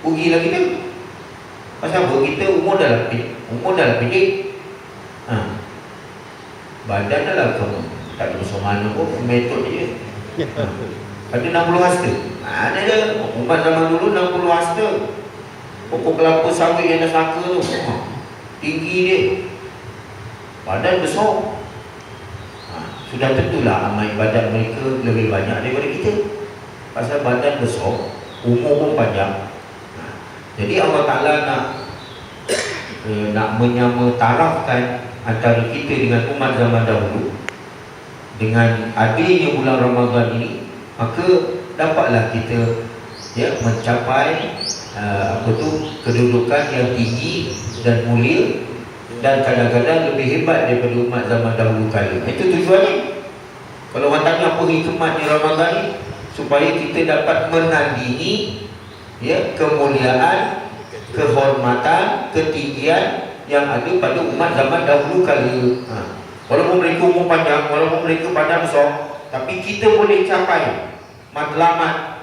rugilah kita. Pasal apa? Kita umur dah pendek. Badan dah lah kamu. Tak ada mana pun, metod je. Ada 60 hasta. Ada je. Umat zaman dulu 60 hasta. Pokok kelapa sawit yang dah saka tu, tinggi dia, badan besar. Sudah tentulah amal ibadat mereka lebih banyak daripada kita. Pasal badan besar, umur pun panjang. Jadi Allah Ta'ala nak menyamatarafkan antara kita dengan umat zaman dahulu. Dengan adanya bulan Ramadan ini, maka dapatlah kita mencapai kedudukan yang tinggi dan mulia, dan kadang-kadang lebih hebat daripada umat zaman dahulu kala. Itu tujuannya. Kalau orang tanya apa hikmat di Ramadan ni, supaya kita dapat menandingi kemuliaan, kehormatan, ketinggian yang ada pada umat zaman dahulu kala. Walaupun mereka umur panjang, walaupun mereka badan besar, tapi kita boleh capai matlamat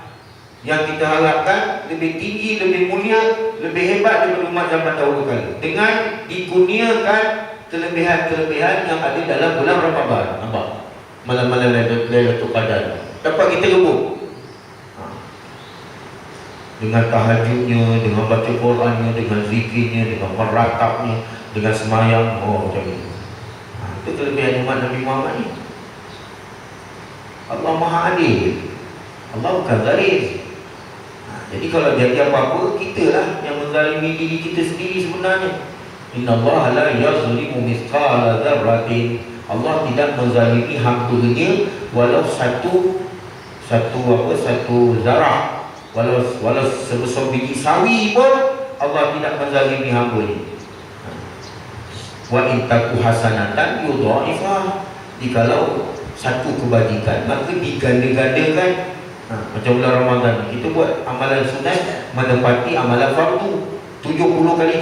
yang kita harapkan lebih tinggi, lebih mulia, lebih hebat daripada umat zaman dahulu kala, dengan dikurniakan kelebihan-kelebihan yang ada dalam bulan Ramadan. Nampak? Malam-malam Lailatul Qadar dapat kita rebut dengan tahajudnya, dengan baca Qurannya, dengan zikirnya, dengan meratapnya, dengan semayang. Macam itu. Itu kelebihan umat Nabi Muhammad ni. Allah Maha Adil. Allah bukan zalim. Jadi kalau jadi apa-apa, kita lah yang menzalimi diri kita sendiri sebenarnya. Innallaha la yazlimu mithqala dzarratin. Allah tidak menzalimi hamba-Nya walau satu zarah, walau sebesar biji sawi pun Allah tidak menzalimi hamba-Nya. Wa in taku hasanatan yudha'ifha. Jikalau satu kebajikan, maka diganda-gandakan. Macam bulan Ramadan, kita buat amalan sunat menepati amalan fardu 70 kali.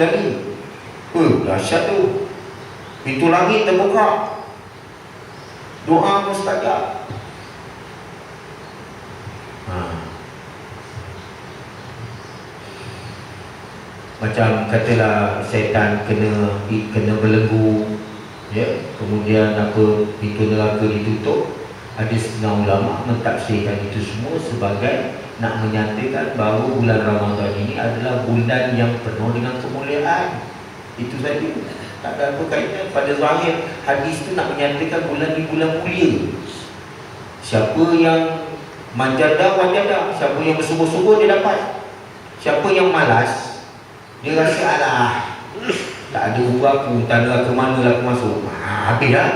Dahsyat tu. Pintu langit terbuka, doa mustajab. Macam katalah syaitan kena belenggu, kemudian pintu neraka ditutup. Ada setengah ulama mentafsirkan itu semua sebagai nak menyatakan bahawa bulan Ramadan ini adalah bulan yang penuh dengan kemuliaan. Itu saja, tak ada apa kaitan. Pada zahir hadis itu nak menyatakan bulan ini bulan mulia. Siapa yang manjadah wajadah, siapa yang bersungguh-sungguh dia dapat. Siapa yang malas, dia rasa alah, tak ada aku, tak ada ke mana lah aku masuk. Habis dah.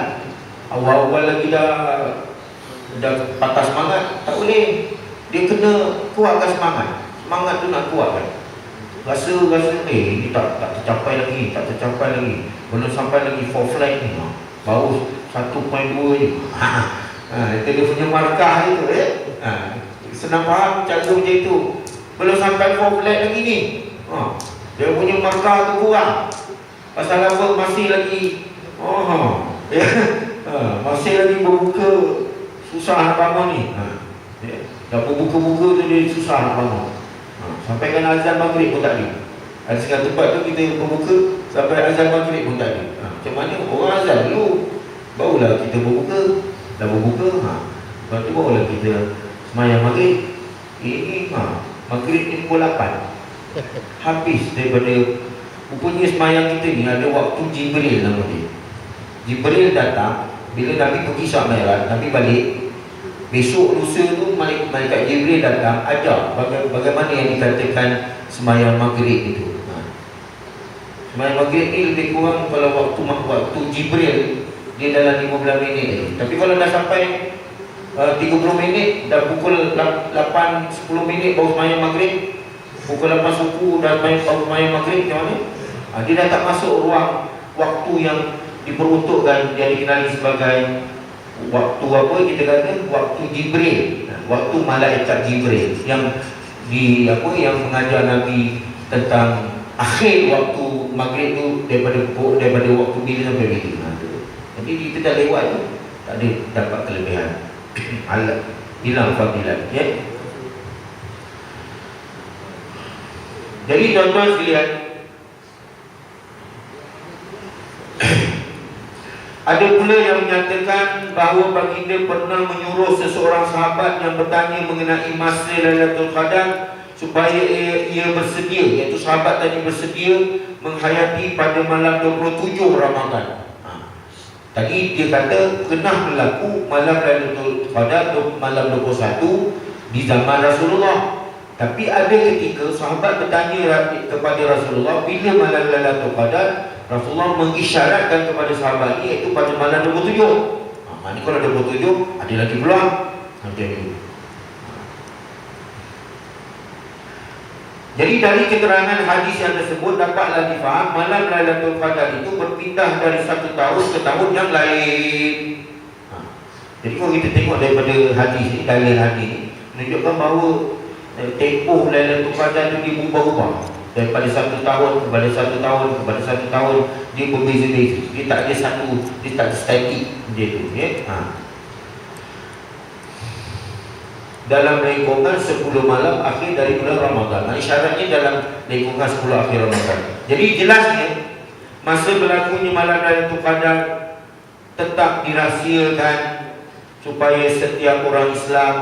Awal-awal lagi dah patah semangat. Tak boleh. Dia kena kuatkan semangat. Semangat tu nak kuatkan. Rasa ni tak tercapai lagi, tak tercapai lagi. Belum sampai lagi 4 flight ni. Baru 1.2 je. Itu dia punya markah itu senang faham cara macam itu. Belum sampai 4 flight lagi ni. Dia punya markah tu kurang. Pasal apa? Masih lagi masih lagi berbuka, susah nak bangun ni. Dah berbuka-buka tu dia susah nak bangun. Sampai kan azan maghrib pun tak ada. Ada segala tempat tu kita berbuka sampai azan maghrib pun tak ada. Macam mana? Orang azan dulu, barulah kita berbuka. Dah berbuka, lepas tu barulah kita semayang maghrib. Ini maghrib ni pukul 8. Habis daripada, rupanya semayang kita ni ada waktu Jibril nama dia. Jibril datang bila Nabi pergi Isra Mi'raj, Nabi balik. Besok lusa tu malaikat Jibril datang ajar bagaimana yang dikatakan semayang maghrib itu. Semayang maghrib ni lebih kurang kalau waktu Jibril dia dalam 15 minit je. Tapi kalau dah sampai 30 minit, dah pukul 8-10 minit baru semayang maghrib, pukul 8 suku dah baru semayang maghrib, macam mana? Dia dah tak masuk ruang waktu yang diperuntukkan, yang dikenali sebagai waktu apa kita kata, waktu Jibril, waktu malaikat Jibril yang yang mengajar Nabi tentang akhir waktu maghrib tu daripada waktu bila sampai bila. Jadi kita dah lewat tu, tak ada dapat kelebihan. Hilang fadilat, ya. Jadi tuan-tuan sekalian, ada pula yang menyatakan bahawa baginda pernah menyuruh seseorang sahabat yang bertanya mengenai masa Lailatul Qadar supaya ia bersedia, iaitu sahabat tadi bersedia menghayati pada malam 27 Ramadan. Tadi dia kata pernah berlaku malam Lailatul Qadar malam 21 di zaman Rasulullah. Tapi ada ketika sahabat bertanya kepada Rasulullah bila malam Lailatul Qadar, Rasulullah mengisyaratkan kepada sahabat ini iaitu pada malam 27. Ini kalau 27 ada lagi peluang. Macam itu. Jadi dari keterangan hadis yang tersebut dapatlah difaham malam Lailatul Qadar itu berpindah dari satu tahun ke tahun yang lain. Jadi kalau kita tengok daripada hadis ni, dalil hadis ni menunjukkan bahawa tempoh Lailatul Qadar itu dia berubah-ubah daripada satu tahun kepada satu tahun kepada satu tahun, dia berbeza-beza. Dia tak ada satu, dia tak statik dia tu, ya. Dalam lingkungan 10 malam akhir dari bulan Ramadan. Isyaratnya dalam lingkungan 10 akhir Ramadan. Jadi jelasnya masa berlakunya malam Lailatul Qadar tetap dirahsiakan supaya setiap orang Islam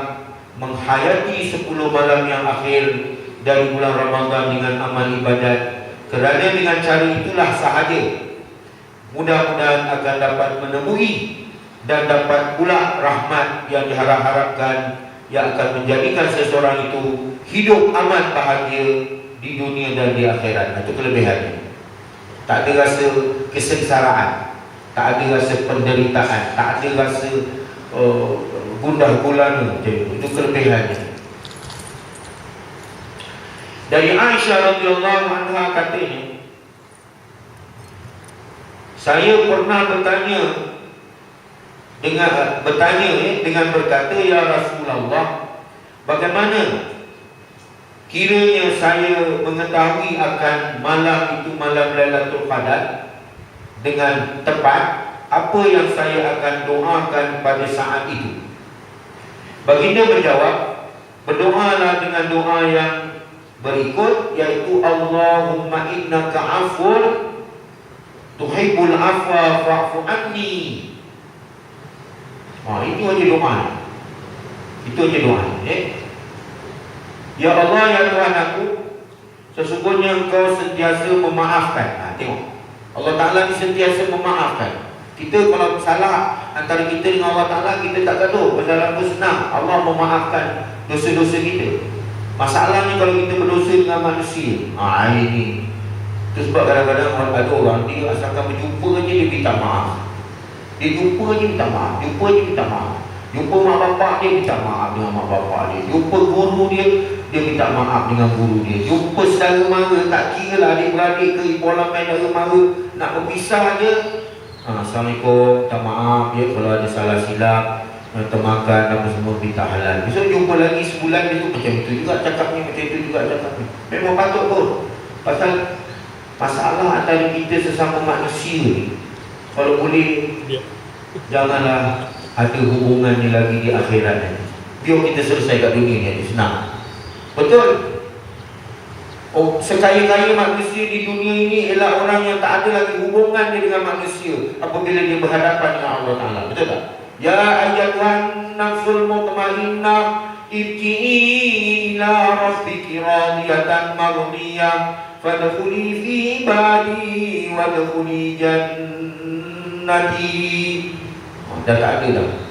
menghayati 10 malam yang akhir dari bulan Ramadan dengan amal ibadat, kerana dengan cara itulah sahaja mudah-mudahan akan dapat menemui dan dapat pula rahmat yang diharap-harapkan yang akan menjadikan seseorang itu hidup aman bahagia di dunia dan di akhirat. Itu kelebihannya. Tak ada rasa kesengsaraan, tak ada rasa penderitaan, tak ada rasa gundah gulana. Itu kelebihannya. Dari Aisyah radhiyallahu anha katanya, saya pernah bertanya dengan berkata, ya Rasulullah, bagaimana kiranya saya mengetahui akan malam itu malam Lailatul Qadar dengan tepat, apa yang saya akan doakan pada saat itu? Baginda menjawab, berdoalah dengan doa yang berikut, yaitu Allahumma innaka afun tuhibbul afwa fa'fu anni. Itu aja doa. Itu aja doa. Ya Allah, ya Tuhan aku, sesungguhnya Engkau sentiasa memaafkan. Tengok, Allah Ta'ala ni sentiasa memaafkan. Kita kalau salah antara kita dengan Allah Ta'ala, kita tak gaduh. Pasal apa? Senang, Allah memaafkan dosa-dosa kita. Masalahnya kalau kita berdosa dengan manusia, ini itu sebab kadang-kadang ada orang dia asalkan berjumpa je dia minta maaf. Dia jumpa je minta maaf, jumpa je minta maaf. Jumpa mak bapak dia, minta maaf dengan mak bapak dia. Jumpa guru dia, dia minta maaf dengan guru dia. Jumpa saudara mara, tak kira lah adik-beradik ke ibu alamai saudara mara, nak berpisah je, Assalamualaikum, minta maaf ya kalau ada salah silap, termakan apa semua, minta halal. Besok jumpa lagi sebulan, besok macam itu juga cakapnya, macam itu juga cakapnya. Memang patut pun. Pasal masalah antara kita sesama manusia ni, kalau boleh janganlah ada hubungan ni lagi di akhirat ni. Biar kita selesai kat dunia ni, senang. Betul? Oh, sekaya-kaya manusia di dunia ini ialah orang yang tak ada lagi hubungan dia dengan manusia apabila dia berhadapan dengan Allah Ta'ala. Betul tak? Ya ayyatuhan nafsul mutmainnah ibti'i ila rabbiki radiyatan mardiyah fadkhuli fi ibadi wadkhuli jannati. Dah tak ada dah.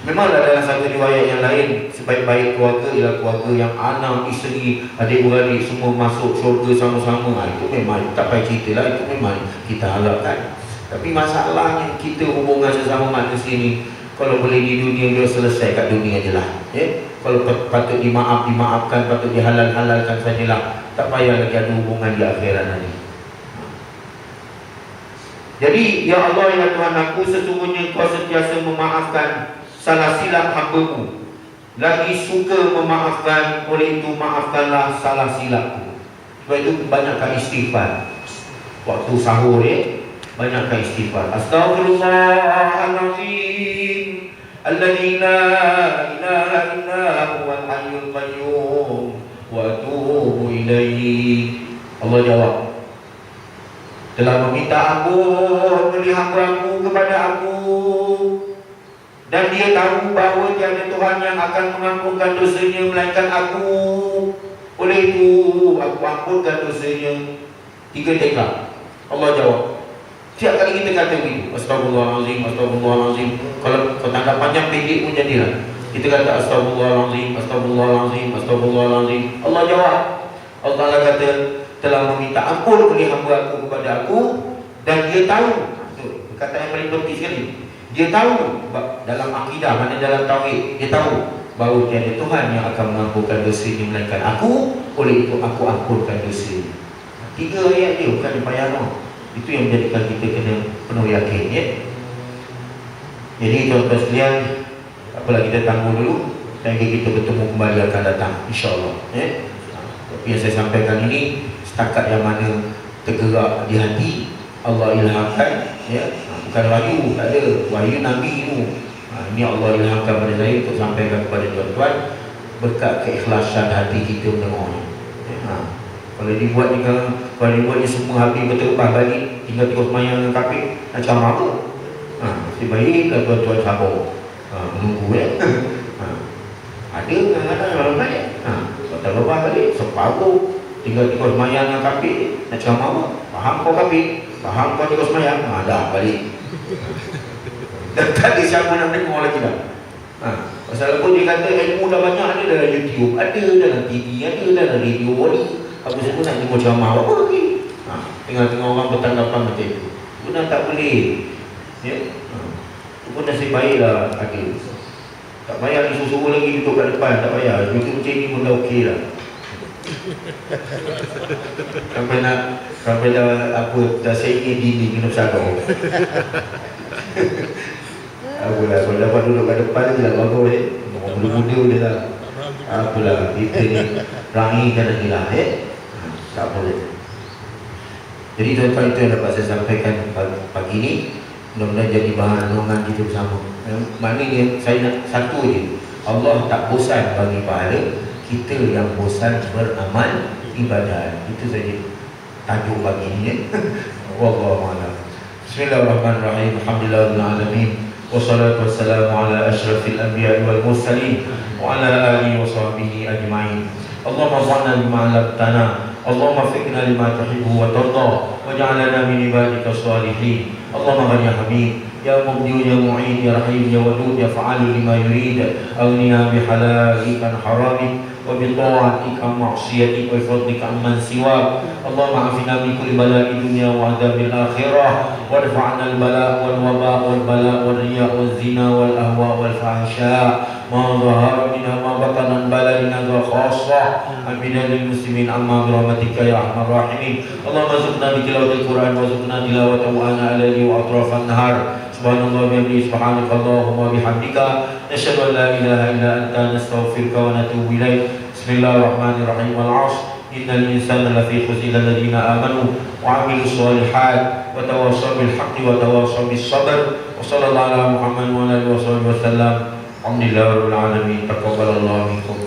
Memanglah dalam satu riwayat yang lain, sebaik-baik keluarga ialah keluarga yang anak, isteri, adik-beradik semua masuk syurga sama-sama. Itu memang tak payah cerita lah, itu memang kita harapkan. Tapi masalahnya kita hubungan sesama manusia ni, kalau boleh di dunia dia selesai kat dunia je lah. Kalau patut dimaafkan, patut dihalal-halalkan sajalah. Tak payah lagi ada hubungan di akhirat nanti. Jadi, ya Allah, ya Tuhan aku, sesungguhnya Kau sentiasa memaafkan salah silap hamba-Mu, lagi suka memaafkan, oleh itu maafkanlah salah silapku. Sebab itu banyakkan istighfar. Waktu sahur banyakkan istighfar. Astaghfirullahaladzim alladzi la ilaha illa huwal hayyul qayyum wa atubu ilaihi. Allah jawab, telah meminta ampun oleh hamba-Mu kepada aku, dan dia tahu bahawa tiada Tuhan yang akan mengampunkan dosanya melainkan aku. Oleh itu aku ampunkan dosanya. 3 tekad. Allah jawab. Setiap kali kita kata begitu, astagfirullahalazim, astagfirullahalazim. Kalau tanda panjang pendek pun jadilah. Kita kata astagfirullahalazim, astagfirullahalazim, astagfirullahalazim. Allah jawab. Allah Ta'ala kata, telah meminta ampun oleh hamba aku kepada aku, dan dia tahu. Kata yang paling penting sekali. Dia tahu dalam akidah, mana dalam tauhid, dia tahu bahawa tiada Tuhan yang akan mengampunkan dosa ini melainkan aku. Oleh itu aku ampunkan dosa ini. 3 ayat dia, bukan payah no. Itu yang menjadikan kita kena penuh yakin Jadi tuan-tuan sekalian, apalah kita tangguh dulu, dan kita bertemu kembali akan datang, insya-Allah. Tapi yang saya sampaikan ini setakat yang mana tergerak di hati, Allah ilhamkan, bukan wahyu, tak ada wahyu Nabi itu. Ini Allah ilhamkan pada saya untuk sampaikan kepada tuan-tuan berkat keikhlasan hati kita mendengar. Kalau dibuat ni, kalau dibuat ni semua habis berterbah balik, tinggal terus mayang dengan kafir, macam apa? Sebaiklah tuan-tuan sabar, menunggu ada kadang-kadang orang lain terlepas balik separuh, tinggal terus mayang dengan kafir, macam apa? Faham kau kafir? Faham kau terus mayang? Dah balik. Dan tak ada siapa nak dengar lagi dah. Pasal pun dia kata ilmu dah banyak, ada dalam YouTube, ada dalam TV, ada dalam radio ni. Apa semua nak tengok ceramah apa lagi? Tengah-tengah orang bertanggapan macam itu. Benar tak boleh. Itu pun nasib baiklah ada. Tak payah disuruh lagi duduk kat depan, tak payah. Duduk macam ni pun dah okey lah. Sampai dah apa, dah saingi dinding kena bersabar. Apalah, kalau dapat duduk kat depan je lah bagus orang muda-muda dia lah. Apalah, kita ni rangikan lagi lah tak boleh. Jadi tuan-tuan, itu yang dapat saya sampaikan pagi ni. Mudah-mudahan jadi bahan renungan kita bersama. Maknanya saya nak satu je, Allah tak bosan bagi pahala, kita yang bosan beramal ibadat. Itu saja tajuk pagi ni. Wallahu a'lam. Bismillahirrahmanirrahim. Alhamdulillahirabbil alamin. Wassalatu wassalamu ala asyrafil anbiya'i wal mursalin wa ala alihi wa sahbihi ajma'in. Allahumma fa'alna bima 'allamtana. Allahumma fiqna lima tuhibbu wa tarda waj'alna min ibadika shalihin. Allahumma ya Habib, ya Mubdi, ya Mu'in, ya Rahim, ya Wadud, ya Fa'alu lima yurid. Aghnina bihalalika an haramik وبطاعتك عن معصيتك وبفضلك عمن سواك. اللهم عافنا من كل بلاء الدنيا وعذاب الآخرة، وارفع عنا البلاء والوباء والبلاء والرياء والزنا والأهواء والفحشاء ما ظهر منها ما بطن عن بلدنا خاصة عن بلاد المسلمين عما برحمتك يا أرحم الراحمين. اللهم ارزقنا بتلاوة القرآن وارزقنا تلاوته آناء الليل وأطراف النهار. سبحان الله وبحمده سبحانك اللهم وبحمدك نشهد أن لا إله إلا أنت نستغفرك ونتوب إليك. بسم الله الرحمن الرحيم. والعصر إن الإنسان لفي خسر إلا الذين آمنوا وعملوا الصالحات وتواصوا بالحق وتواصوا بالصبر. وصلى الله على محمد وعلى آله وصحبه وسلم. الحمد لله رب العالمين. تقبل الله منكم.